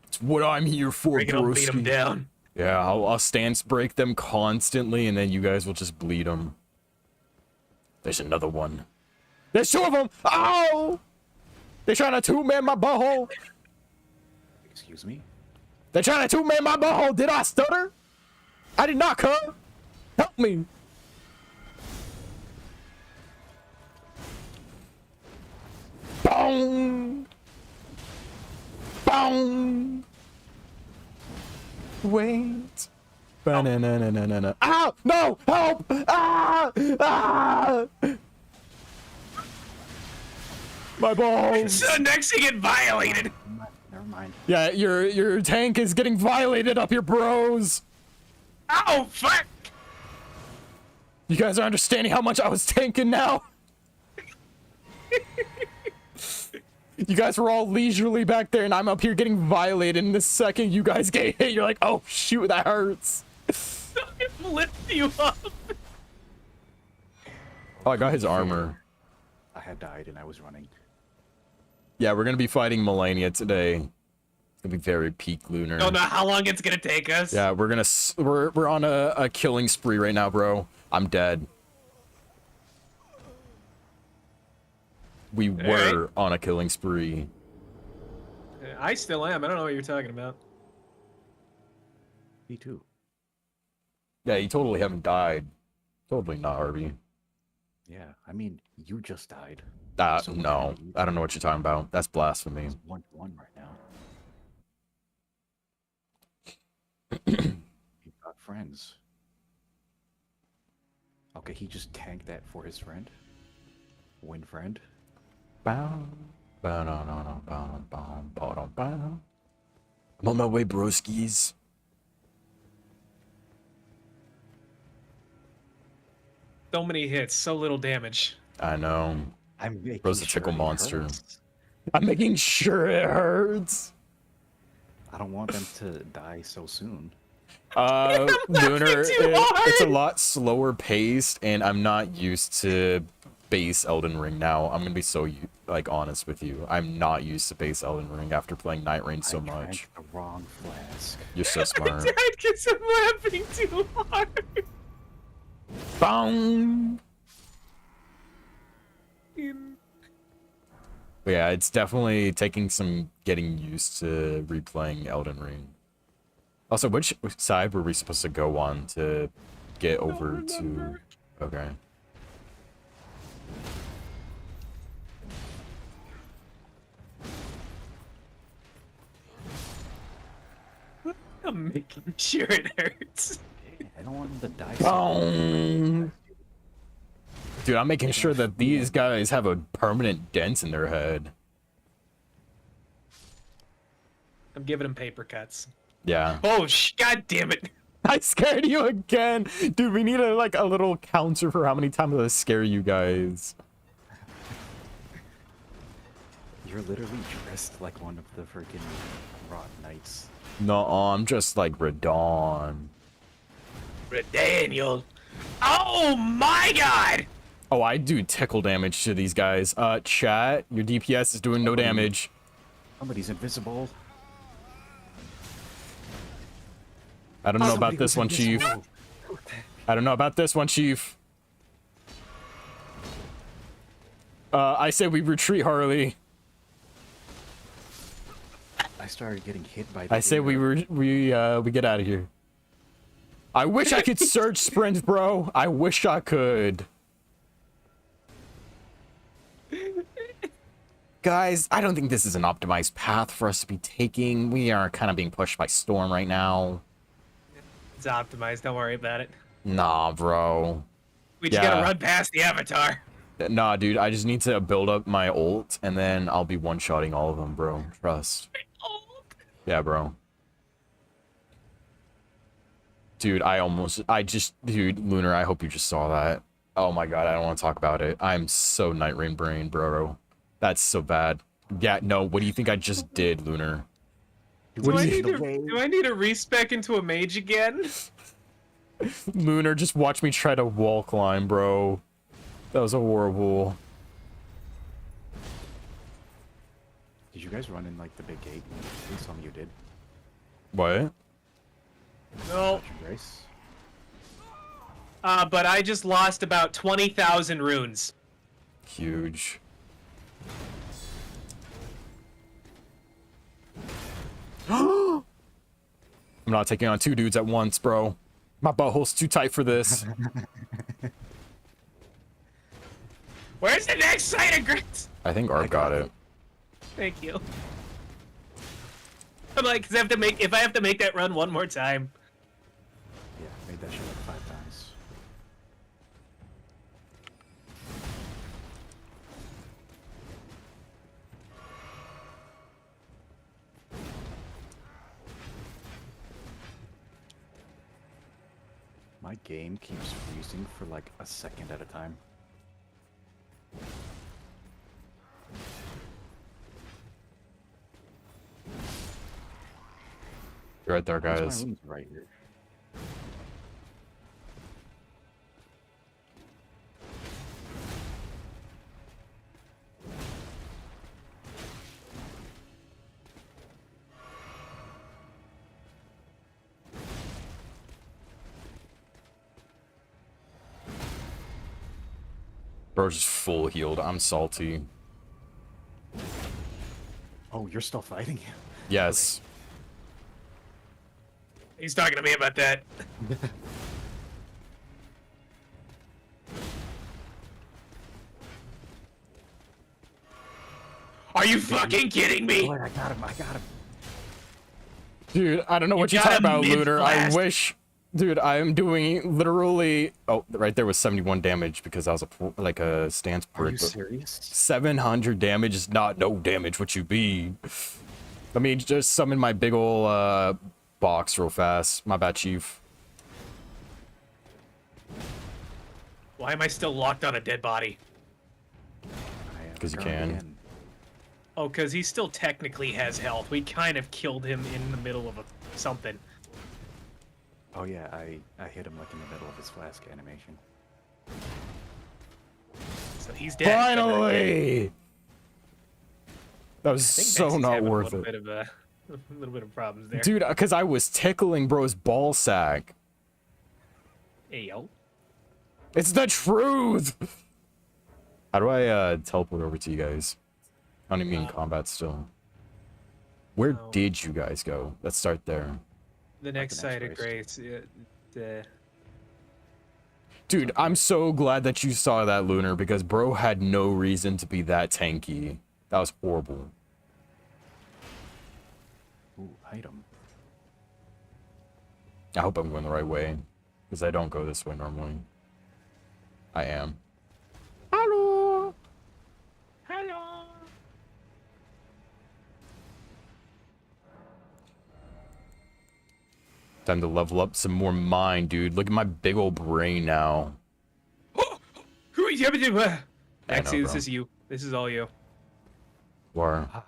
It's what I'm here for, Break it up, beat him broski. down. Yeah, I'll stance break them constantly, and then you guys will just bleed them. There's another one. There's two of them! Ow! They're trying to two-man my butthole! Excuse me. They're trying to two-man my butthole! Did I stutter? I did not, come! Help me! Boom! Boom! Wait. Ba-na-na-na-na-na. Ah! No! Help! Ah! Ah! My balls! So next you get violated. Never mind. Yeah, your tank is getting violated up here, bros! Oh fuck! You guys are understanding how much I was tanking now? You guys were all leisurely back there, and I'm up here getting violated. And the second you guys get hit, you're like, oh, shoot, that hurts. It lift you up. Oh, I got his armor. I had died and I was running. Yeah, we're going to be fighting Melania today. It's going to be very peak lunar. Don't know how long it's gonna take us. Yeah, we're on a killing spree right now, bro. I'm dead. We were on a killing spree. I still am. I don't know what you're talking about. Me too. Yeah, you totally haven't died. Totally not, Harvey. Yeah, I mean, you just died. So No, I don't know what you're talking about. That's blasphemy. It's 1-1 right now. You've got friends. Okay, he just tanked that for his friend. Win friend. Bow, bow, no, no, no, bow, bow, bow, bow, bow. I'm on my way, broskies. So many hits, so little damage. I know. I'm making Bro's a sure tickle it monster. hurts. I'm making sure it hurts. I don't want them to die so soon. Lunar, too it's a hard. lot slower paced, and I'm not used to base Elden Ring now. I'm gonna be so like honest with you. I'm not used to base Elden Ring after playing Night Rain so I drank much. the wrong flask. You're so smart. Died because I'm laughing too hard. Bong. But yeah, it's definitely taking some getting used to replaying Elden Ring. Also, which side were we supposed to go on to get over to? remember. Okay. I'm making sure it hurts. I don't want them to die. Boom. Dude, I'm making sure that these guys have a permanent dent in their head. I'm giving him paper cuts. Yeah. Oh, god damn it. I scared you again. Dude, we need a little counter for how many times I scare you guys. You're literally dressed like one of the freaking Rot Knights. No, I'm just like Radon. Daniel. Oh my god! Oh, I do tickle damage to these guys. Chat, your DPS is doing no damage. Somebody's invisible. I don't know about Somebody this was one, Chief. invisible. I don't know about this one, Chief. I say we retreat, Harley. I started getting hit by the I say we get out of here. I wish I could surge sprint, bro. I wish I could. Guys, I don't think this is an optimized path for us to be taking. We are kind of being pushed by Storm right now. It's optimized, don't worry about it. Nah, bro. We just Yeah. gotta run past the avatar. Nah, dude, I just need to build up my ult, and then I'll be one-shotting all of them, bro. Trust. Yeah, bro. Dude, dude, Lunar, I hope you just saw that. Oh my god, I don't want to talk about it. I'm so Night Rain brain, bro. That's so bad. Yeah, no, what do you think I just did, Lunar? Do What I, do you- do I need to respec into a mage again? Lunar, just watch me try to wall climb, bro. That was horrible. Did you guys run in like the big gate? I think some of you did. What? No. Grace. But I just lost about 20,000 runes. Huge. I'm not taking on two dudes at once, bro. My butthole's too tight for this. Where's the next site of Grits? I think Arp got it. Thank you. I'm like, 'cause if I have to make that run one more time. Yeah, made that shit like 5 times. My game keeps freezing for like a second at a time. You're right there, Where's my guys. runes? Right here. Bro's just full healed. I'm salty. Oh, you're still fighting? Yes. He's talking to me about that. Are you fucking kidding me? Boy, I got him, I got him. Dude, I don't know what You you're got talking a about, Lunar. I mid-blast. wish... Dude, I am doing literally... Oh, right there was 71 damage because I was a stance Are you brick. but serious? 700 damage is not no damage, what you be. Let me just summon my big ol' box real fast. My bad, Chief. Why am I still locked on a dead body? 'Cause you can. Oh, because he still technically has health. We kind of killed him in the middle of something. Oh yeah, I hit him like in the middle of his flask animation. So he's dead. Finally! That was I think so Nancy's not having worth a it. little bit of problems there. Dude, because I was tickling bro's ball sack. Hey, yo. It's the truth! How do I teleport over to you guys? I don't even mean combat still. Where No. did you guys go? Let's start there. The next the side next of Grace. Dude, I'm so glad that you saw that, Lunar, because bro had no reason to be that tanky. That was horrible. Ooh, item. I hope I'm going the right way, because I don't go this way normally. I am. Hello! Hello. Time to level up some more mind, dude. Look at my big old brain now. Actually, this bro. is you. This is all you. War. Ah,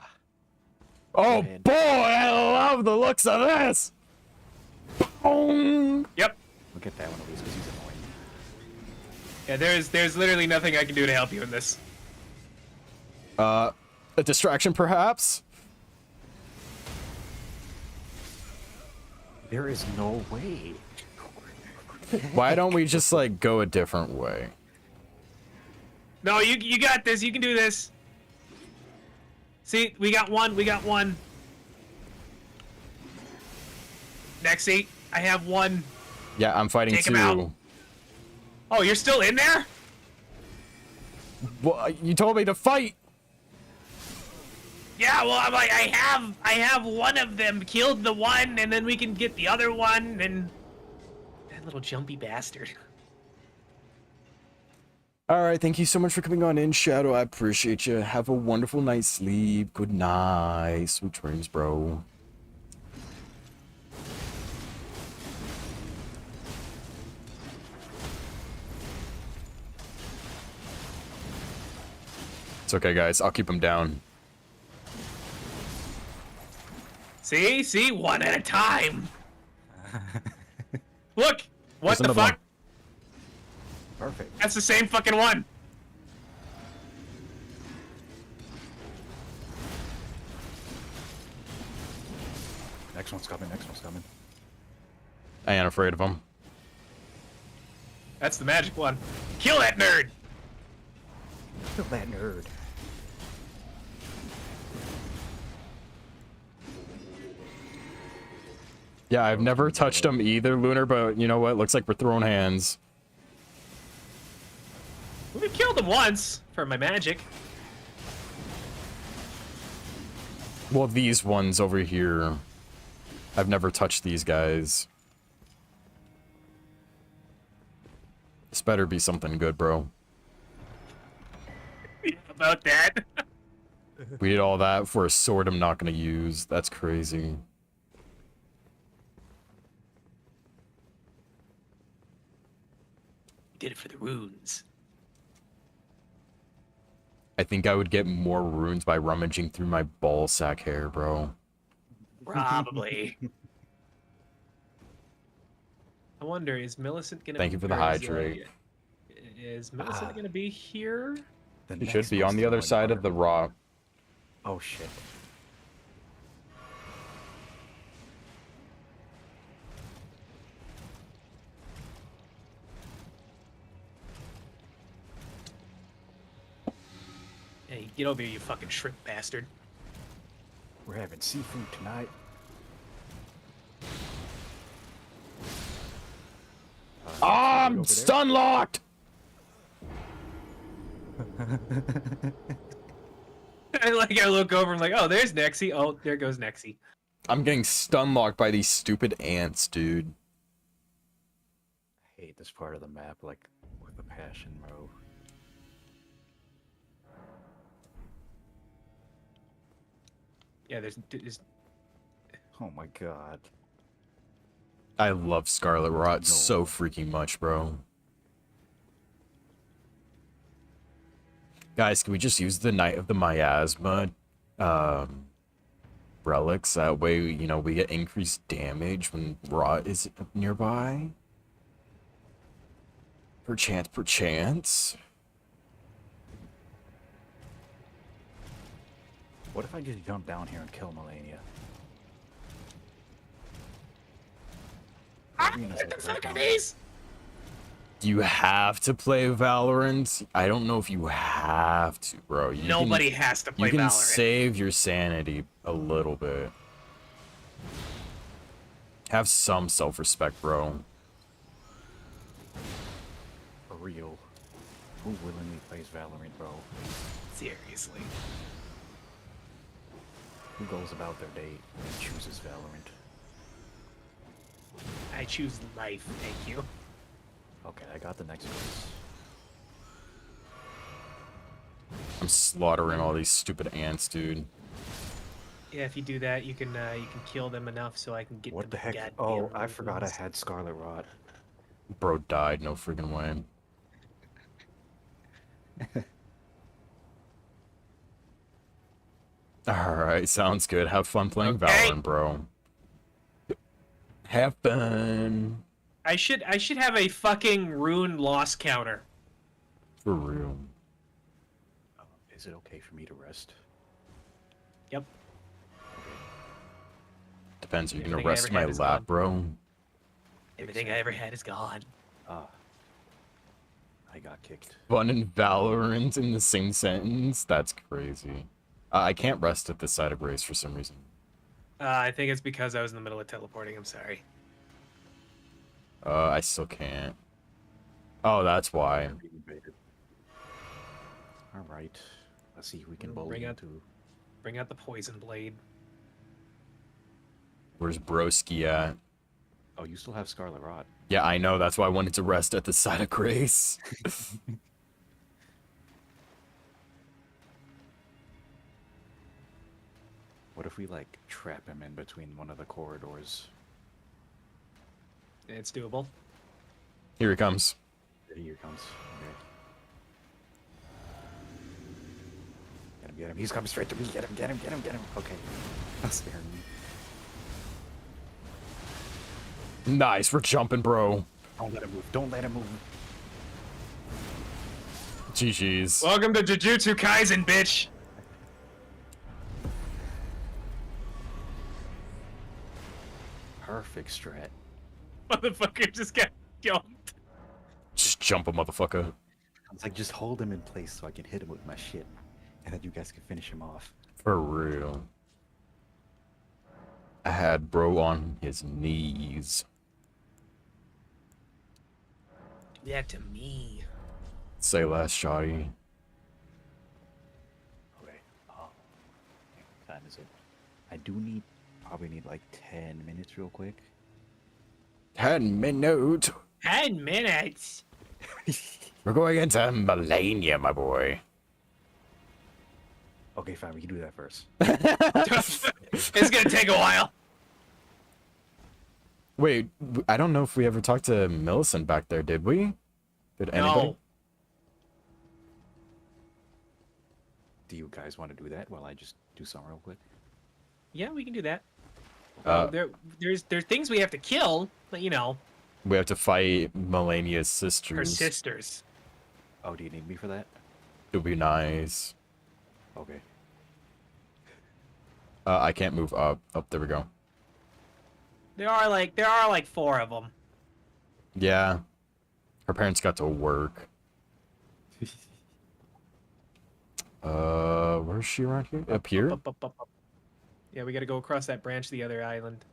Oh ahead. boy, I love the looks of this! Boom! Yep. Look at that one at least, because he's annoying. Yeah, there's literally nothing I can do to help you in this. A distraction, perhaps? There is no way. Why don't we just, like, go a different way? No, you got this. You can do this. See, we got one. We got one. Nexie, I have one. Yeah, I'm fighting Take him out. too. Oh, you're still in there? Well, you told me to fight! Yeah, well, I'm like, I have one of them. Killed the one, and then we can get the other one, and that little jumpy bastard. Alright, thank you so much for coming on in, Shadow. I appreciate you. Have a wonderful night's sleep. Good night. Sweet dreams, bro. It's okay, guys. I'll keep him down. See, one at a time. Look, what There's the another fuck? one. Perfect. That's the same fucking one. Next one's coming, next one's coming. I ain't afraid of him. That's the magic one. Kill that nerd. Kill that nerd. Yeah, I've never touched him either, Lunar, but you know what? Looks like we're throwing hands. We've killed him once for my magic. Well, these ones over here. I've never touched these guys. This better be something good, bro. About that. We did all that for a sword I'm not gonna use. That's crazy. Did it for the runes. I think I would get more runes by rummaging through my ball sack hair, bro. Probably. I wonder, is Millicent gonna? Thank you for the or hydrate. Is Millicent gonna be here? The You should next be one's on the other throwing side of the fire. rock. Oh shit. Hey, get over here, you fucking shrimp bastard. We're having seafood tonight. I'm over there. stun locked! I look over, I'm like, oh, there's Nexie. Oh, there goes Nexie. I'm getting stun locked by these stupid ants, dude. I hate this part of the map, like, with a passion, bro. Yeah, there's Oh my god. I love Scarlet Rot No. so freaking much, bro. Guys, can we just use the Knight of the Miasma relics? That way, you know, we get increased damage when Rot is nearby. Perchance, perchance. What if I just jump down here and kill Melania? Arena's, What the like, fuck right are down these? Do you have to play Valorant? I don't know if you have to, bro. You Nobody has to play You can Valorant. save your sanity a little bit. Have some self-respect, bro. For real. Who willingly plays Valorant, bro? Seriously. Who goes about their day and chooses Valorant? I choose life, thank you. Okay, I got the next race. I'm slaughtering all these stupid ants, dude. Yeah, if you do that, you can kill them enough so I can get What the heck? goddamn Oh, I forgot I runes. had Scarlet Rot. Bro died, no friggin' way. Alright, sounds good. Have fun playing Okay. Valorant, bro. Have fun. I should have a fucking rune loss counter. For real. Is it okay for me to rest? Yep. Depends, are you gonna Everything I rest ever my had is lap, gone. bro? Everything I ever had is gone. Ah. I got kicked. Fun and Valorant in the same sentence? That's crazy. I can't rest at this side of Grace for some reason. I think it's because I was in the middle of teleporting. I'm sorry. I still can't. Oh, that's why. Alright. Let's see if we can Mm, bully bring him out- too. Bring out the poison blade. Where's Broski at? Oh, you still have Scarlet Rot. Yeah, I know. That's why I wanted to rest at the side of Grace. What if we, like, trap him in between one of the corridors? It's doable. Here he comes. Here comes. Okay. Get him, get him. He's coming straight to me. Get him, get him, get him, get him. Okay. I'll spare him. Nice, we're jumping, bro. Don't let him move. Don't let him move. GG's. Welcome to Jujutsu Kaisen, bitch. Perfect strat. Motherfucker just got jumped. Just jump a motherfucker. I was like, just hold him in place so I can hit him with my shit. And then you guys can finish him off. For real. I had bro on his knees. Do that to me. Say less, shawty. Okay. Oh. What time is it? I do need, probably need like 10 minutes real quick. 10 minutes. 10 minutes. We're going into Melania, my boy. Okay, fine. We can do that first. It's gonna take a while. Wait, I don't know if we ever talked to Millicent back there, did we? Did anybody? No. Do you guys want to do that while I just do some real quick? Yeah, we can do that. There's things we have to kill, but you know, We have to fight Melania's her sisters. sisters. Oh, do you need me for that? It'll be nice. Okay. I can't move up. Oh, there we go. There are like 4 of them. Yeah. Her parents got to work. Where's she around here? Up here? Up. Yeah, we gotta go across that branch to the other island.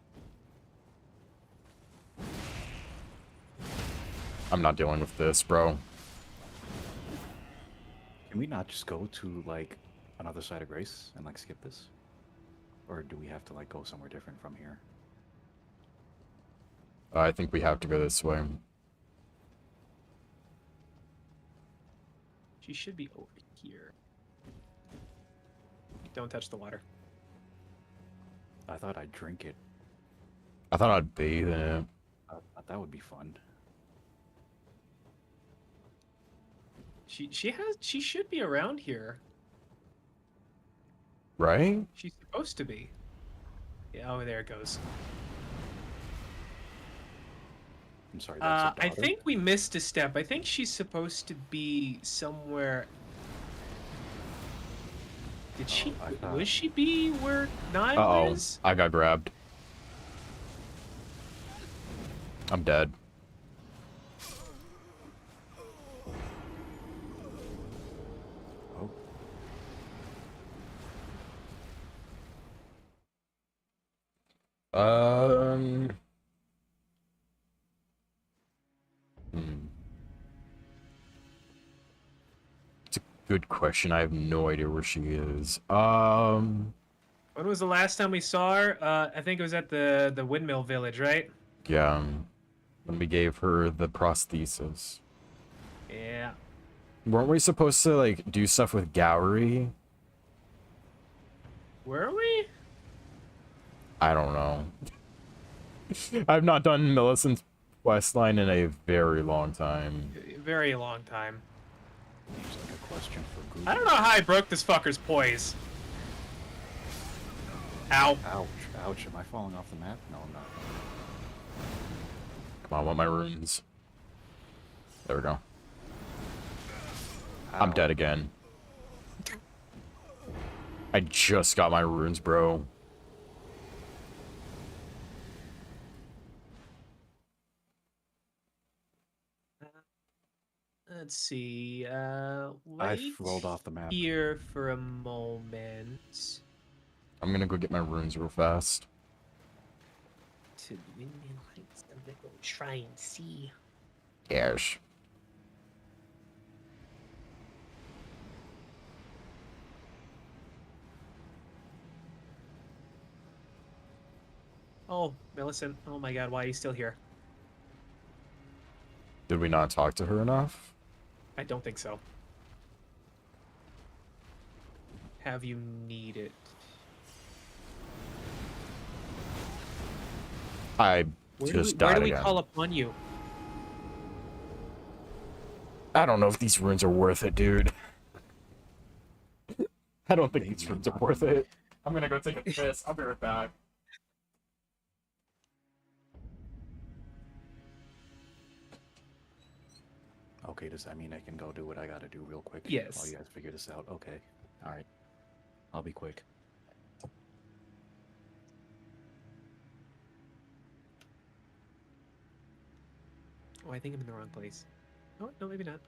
I'm not dealing with this, bro. Can we not just go to like another side of Grace and like skip this? Or do we have to like go somewhere different from here? I think we have to go this way. She should be over here. Don't touch the water. I thought I'd drink it. I thought I'd bathe in it. I thought that would be fun. She should be around here. Right? She's supposed to be. Yeah, oh, there it goes. I'm sorry, that's a I daughter? think we missed a step. I think she's supposed to be somewhere. Did she? I thought- Would she be where Nile Uh-oh. is? I got grabbed. I'm dead. Oh, good question. I have no idea where she is. When was the last time we saw her? I think it was at the windmill village, right? Yeah, when we gave her the prosthesis. Yeah. Weren't we supposed to, like, do stuff with Gowry? Were we? I don't know. I've not done Millicent's questline in a very long time. Very long time. Seems like a question for Google. I don't know how I broke this fucker's poise. Ow. Ouch, ouch. Am I falling off the map? No, I'm not. Come on, I want my runes. There we go. I'm Ow. dead again. I just got my runes, bro. Let's see. I Wait rolled off the map. here for a moment. I'm gonna go get my runes real fast. To Windmill Heights, I'm gonna go try and see. Yes. Oh, Millicent. Oh my god, why are you still here? Did we not talk to her enough? I don't think so. Have you need it? I Where just do died we again. call upon you? I don't know if these runes are worth it, dude. I don't think these runes are worth it. I'm gonna go take a piss. I'll be right back. Okay, does that mean I can go do what I gotta do real quick? Yes. While you guys figure this out? Okay. Alright. I'll be quick. Oh, I think I'm in the wrong place. Oh, no, maybe not.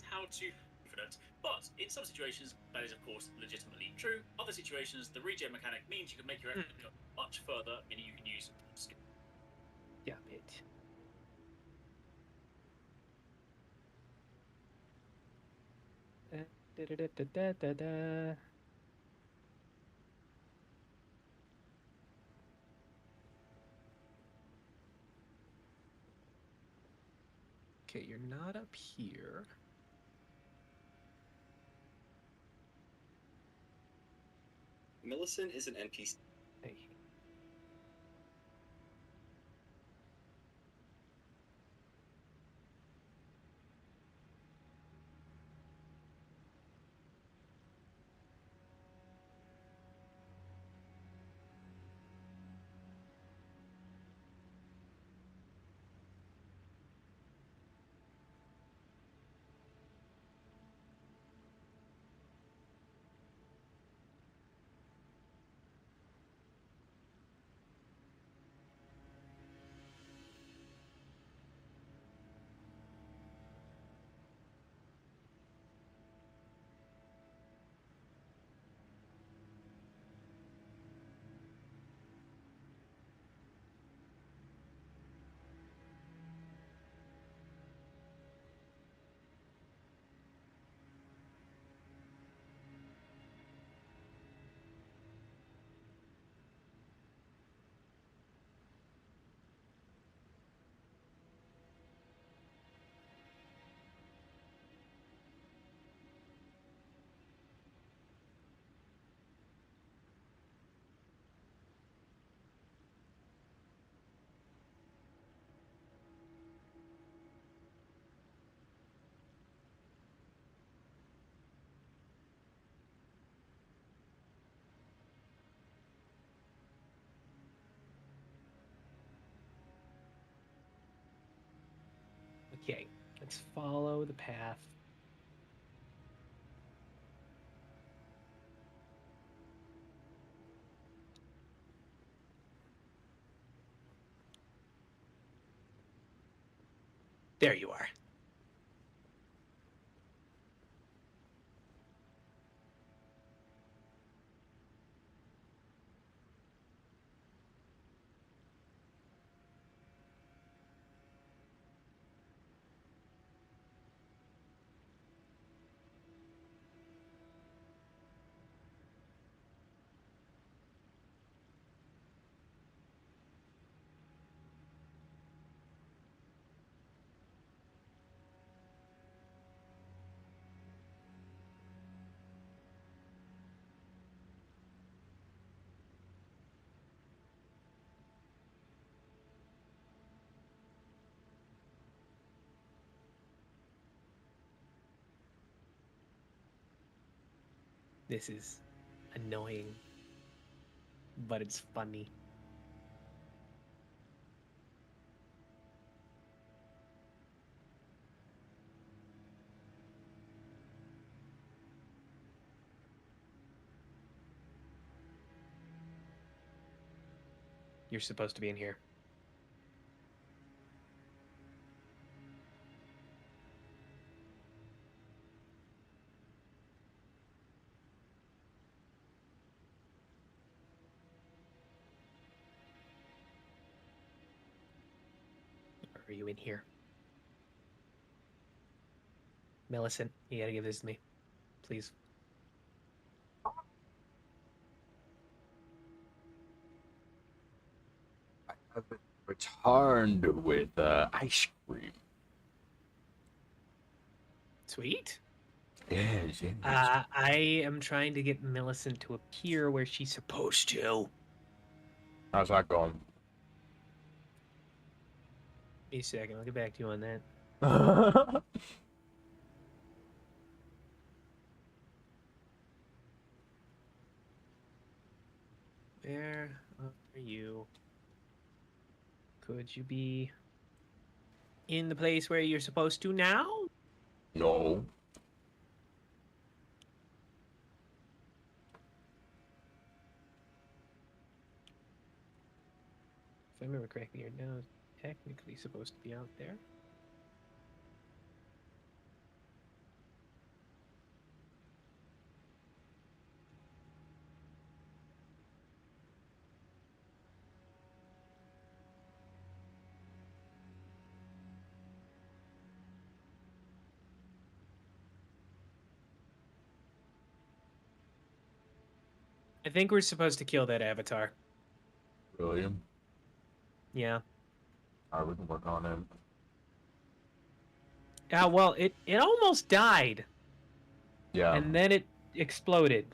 How to confident. But in some situations, that is of course legitimately true. Other situations, the regen mechanic means you can make your effort go much further, meaning you can use skill. Yeah, it. Da-da-da-da-da-da. Okay, you're not up here. Millicent is an NPC. Hey. Okay, let's follow the path. There you are. This is annoying, but it's funny. You're supposed to be in here. Or are you in here? Millicent, you gotta give this to me. Please. I have been returned with ice cream. Sweet. Yes, yes. I am trying to get Millicent to appear where she's supposed to. How's that going? Give me a second, I'll get back to you on that. Where are you? Could you be in the place where you're supposed to now? No. If I remember correctly, you're now technically supposed to be out there. I think we're supposed to kill that avatar. William? Yeah. Alright, we can work on it. Well, it almost died, Yeah. and then it exploded.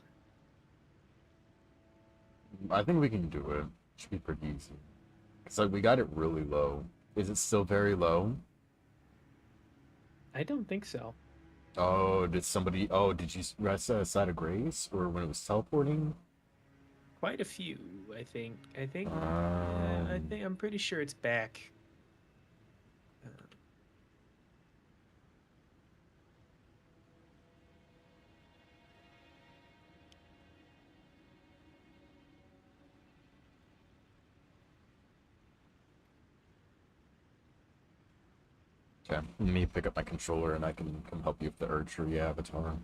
I think we can do it. Should be pretty easy. Cause like we got it really low. Is it still very low? I don't think so. Oh, did you rest outside of Grace? Or when it was teleporting? Quite a few, I think. I think I'm pretty sure it's back. Okay, let me pick up my controller and I can come help you with the archery avatar.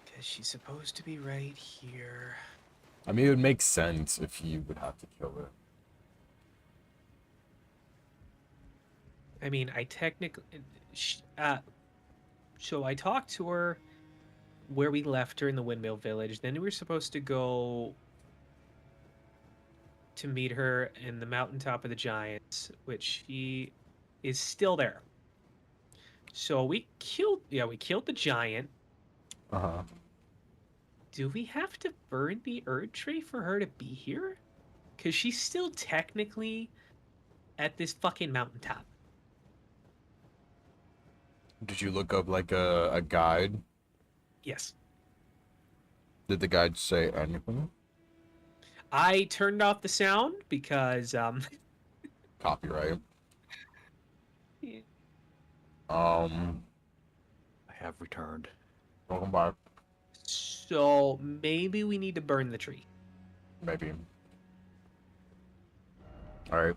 Because she's supposed to be right here. I mean, it would make sense if you would have to kill it. I mean, I technically... So I talked to her where we left her in the Windmill Village. Then we were supposed to go to meet her in the mountaintop of the Giants, which she is still there. So we killed the giant. Uh-huh. Do we have to burn the Erdtree for her to be here? Because she's still technically at this fucking mountaintop. Did you look up like a guide? Yes. Did the guide say anything? I turned off the sound because Copyright. yeah, Um, I have returned. welcome back. So maybe we need to burn the tree. Maybe. Alright.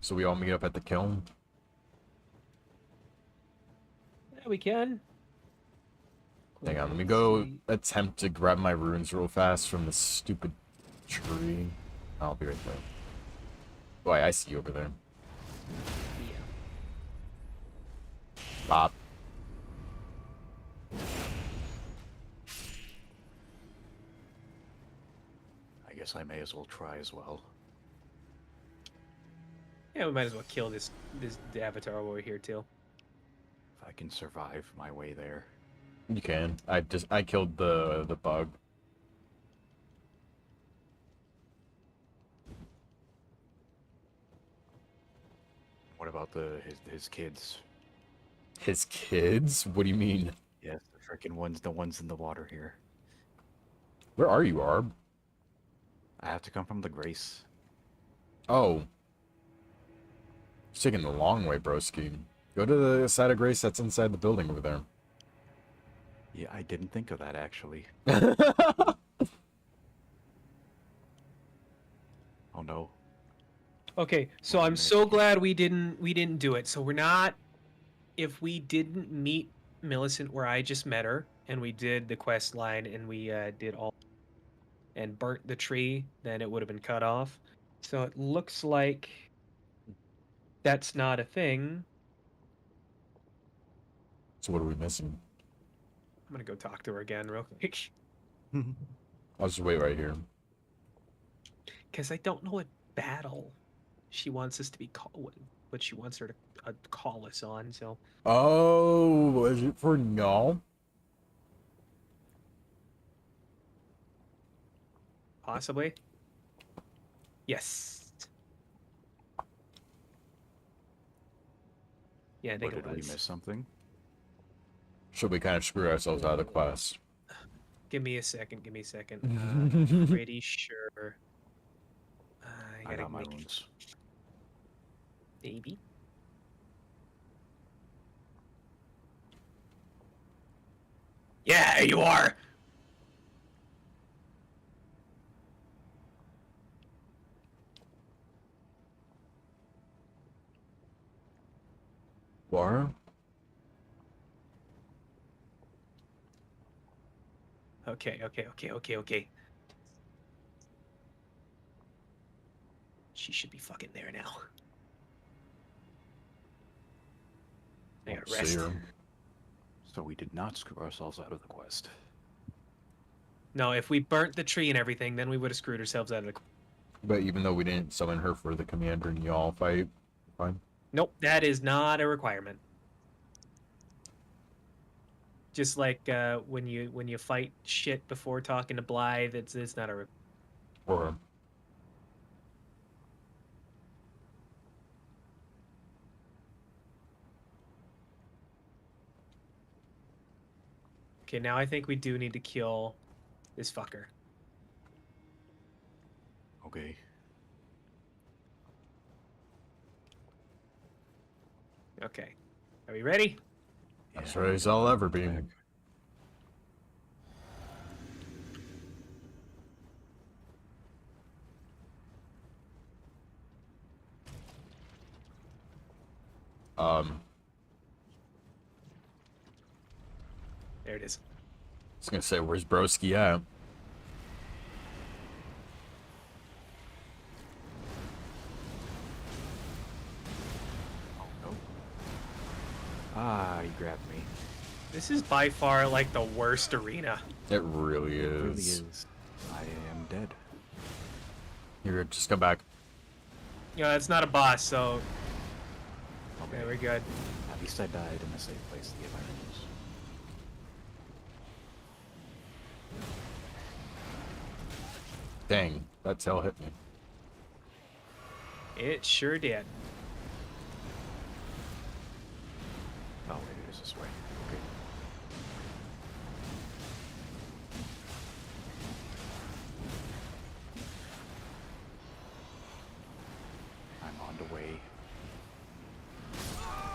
So we all meet up at the kiln. Yeah, we can. Hang on, let me Let's go see. attempt to grab my runes real fast from the stupid tree. I'll be right there. Boy, I see you over there. Yeah. Pop. I guess I may as well try as well. Yeah, we might as well kill this avatar over here too. If I can survive my way there. You can. I killed the bug. What about his kids? His kids? What do you mean? Yes, the freaking ones, the ones in the water here. Where are you, Arb? I have to come from the Grace. Oh. It's taking the long way, broski. Go to the side of Grace that's inside the building over there. Yeah, I didn't think of that actually. Oh no. Okay, so I'm so glad we didn't do it. So we're not. If we didn't meet Millicent where I just met her, and we did the quest line, and we did all, and burnt the tree, then it would have been cut off. So it looks like that's not a thing. So what are we missing? I'm gonna go talk to her again real quick, I'll just wait right here. because I don't know what battle she wants us to be called. What she wants her to call us on. So Oh, is it for no? possibly. Yes. Yeah, I think What, it did we was. miss something? Should we kind of screw ourselves out of the quest? Give me a second. Give me a second. I'm pretty sure. I I gotta got my make wounds. maybe. Yeah, you are. Laura? Okay. Okay. She should be fucking there now. I gotta See rest. her. So we did not screw ourselves out of the quest. No, if we burnt the tree and everything, then we would have screwed ourselves out of the. But even though we didn't summon her for the commander and y'all fight, fine. Nope, that is not a requirement. Just like when you fight shit before talking to Blythe, it's not a. Or Okay, now I think we do need to kill this fucker. Okay. Okay, are we ready? as ready as I'll ever be. Back. There it is. I was gonna say, where's Broski at? Oh no. Ah, he grabbed me. This is by far like the worst arena. It really It really is. is. I am dead. Here, just come back. You know, it's not a boss, so Okay. yeah, we're good. At least I died in a safe place to get my wounds. Dang, that tail hit me. It sure did. Oh wait, it is this way. Okay. I'm on the way.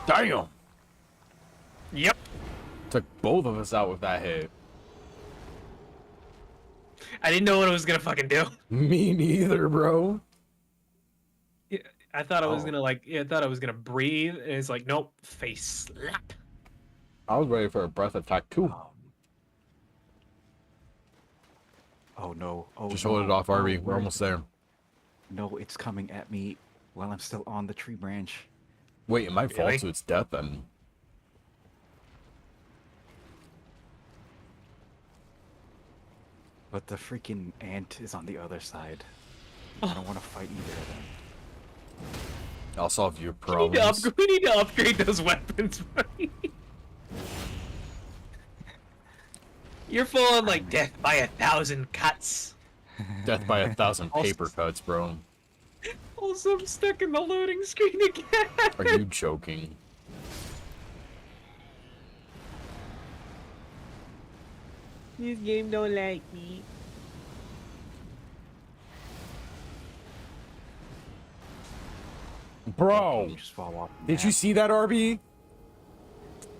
Damn! Yep. Took both of us out with that hit. I didn't know what it was gonna fucking do. Me neither, bro. I thought I was Oh. gonna I thought I was gonna breathe, and it's like, nope, face slap. I was ready for a breath attack too. Oh no! Oh, Just no. hold it off, Oh, RB. We're where- almost there. No, it's coming at me while I'm still on the tree branch. Wait, it might fall Really? to its death then. But the freaking ant is on the other side. I don't want to fight either of them. I'll solve your We need, to problems. we need to upgrade those weapons, buddy. You're full on like death by 1,000 cuts. Death by 1,000 paper cuts, bro. Also, I'm stuck in the loading screen again. Are you joking? This game don't like me. Bro, You just fall off. the did you map. see that, RB?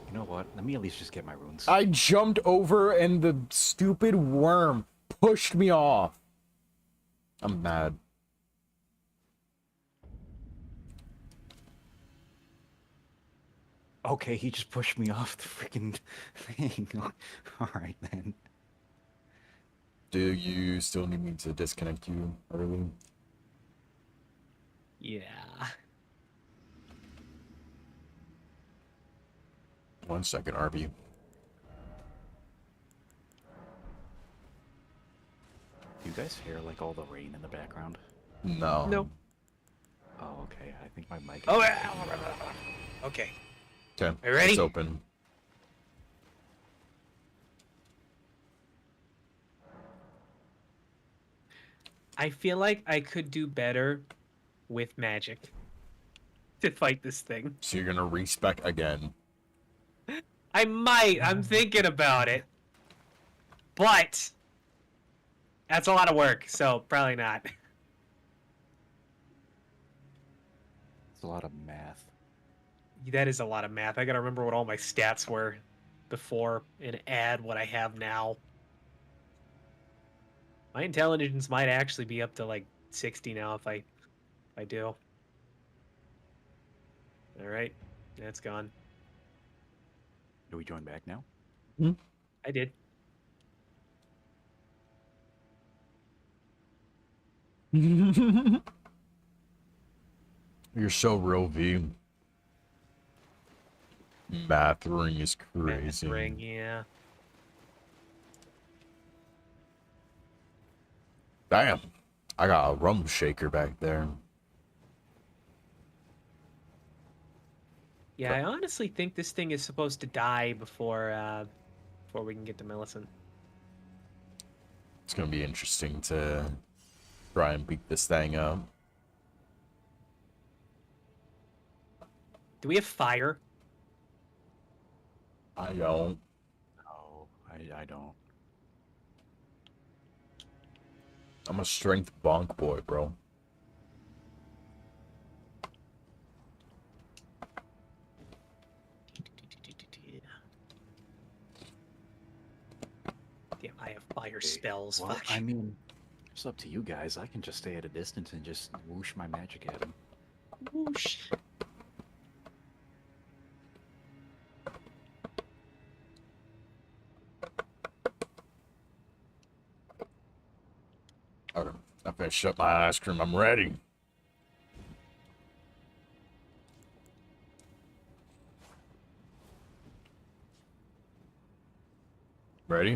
You know what? Let me at least just get my runes. I jumped over and the stupid worm pushed me off. I'm mad. Okay, he just pushed me off the freaking thing. All right then. Do you still need me to disconnect you early? Yeah. 1 second, RB. Do you guys hear like all the rain in the background? No. No. Oh, okay. I think my mic. Oh, is- okay. Okay. Are you ready? It's open. I feel like I could do better with magic to fight this thing. So you're gonna respec again. I might. I'm thinking about it. But that's a lot of work, so probably not. It's a lot of math. That is a lot of math. I gotta remember what all my stats were before and add what I have now. My intelligence might actually be up to like 60 now if I do. All right, that's gone. Do we join back now? I did. You're so real, V. Math ring is crazy. Math ring, yeah. Damn. I got a rum shaker back there. Yeah, I honestly think this thing is supposed to die before we can get to Millicent. It's gonna be interesting to try and beat this thing up. Do we have fire? I don't. No, I don't. I'm a strength bonk boy, bro. Damn, I have fire spells. Well, Fuck. I mean, it's up to you guys. I can just stay at a distance and just whoosh my magic at him. Whoosh. Okay, I finished up my ice cream. I'm ready. Ready?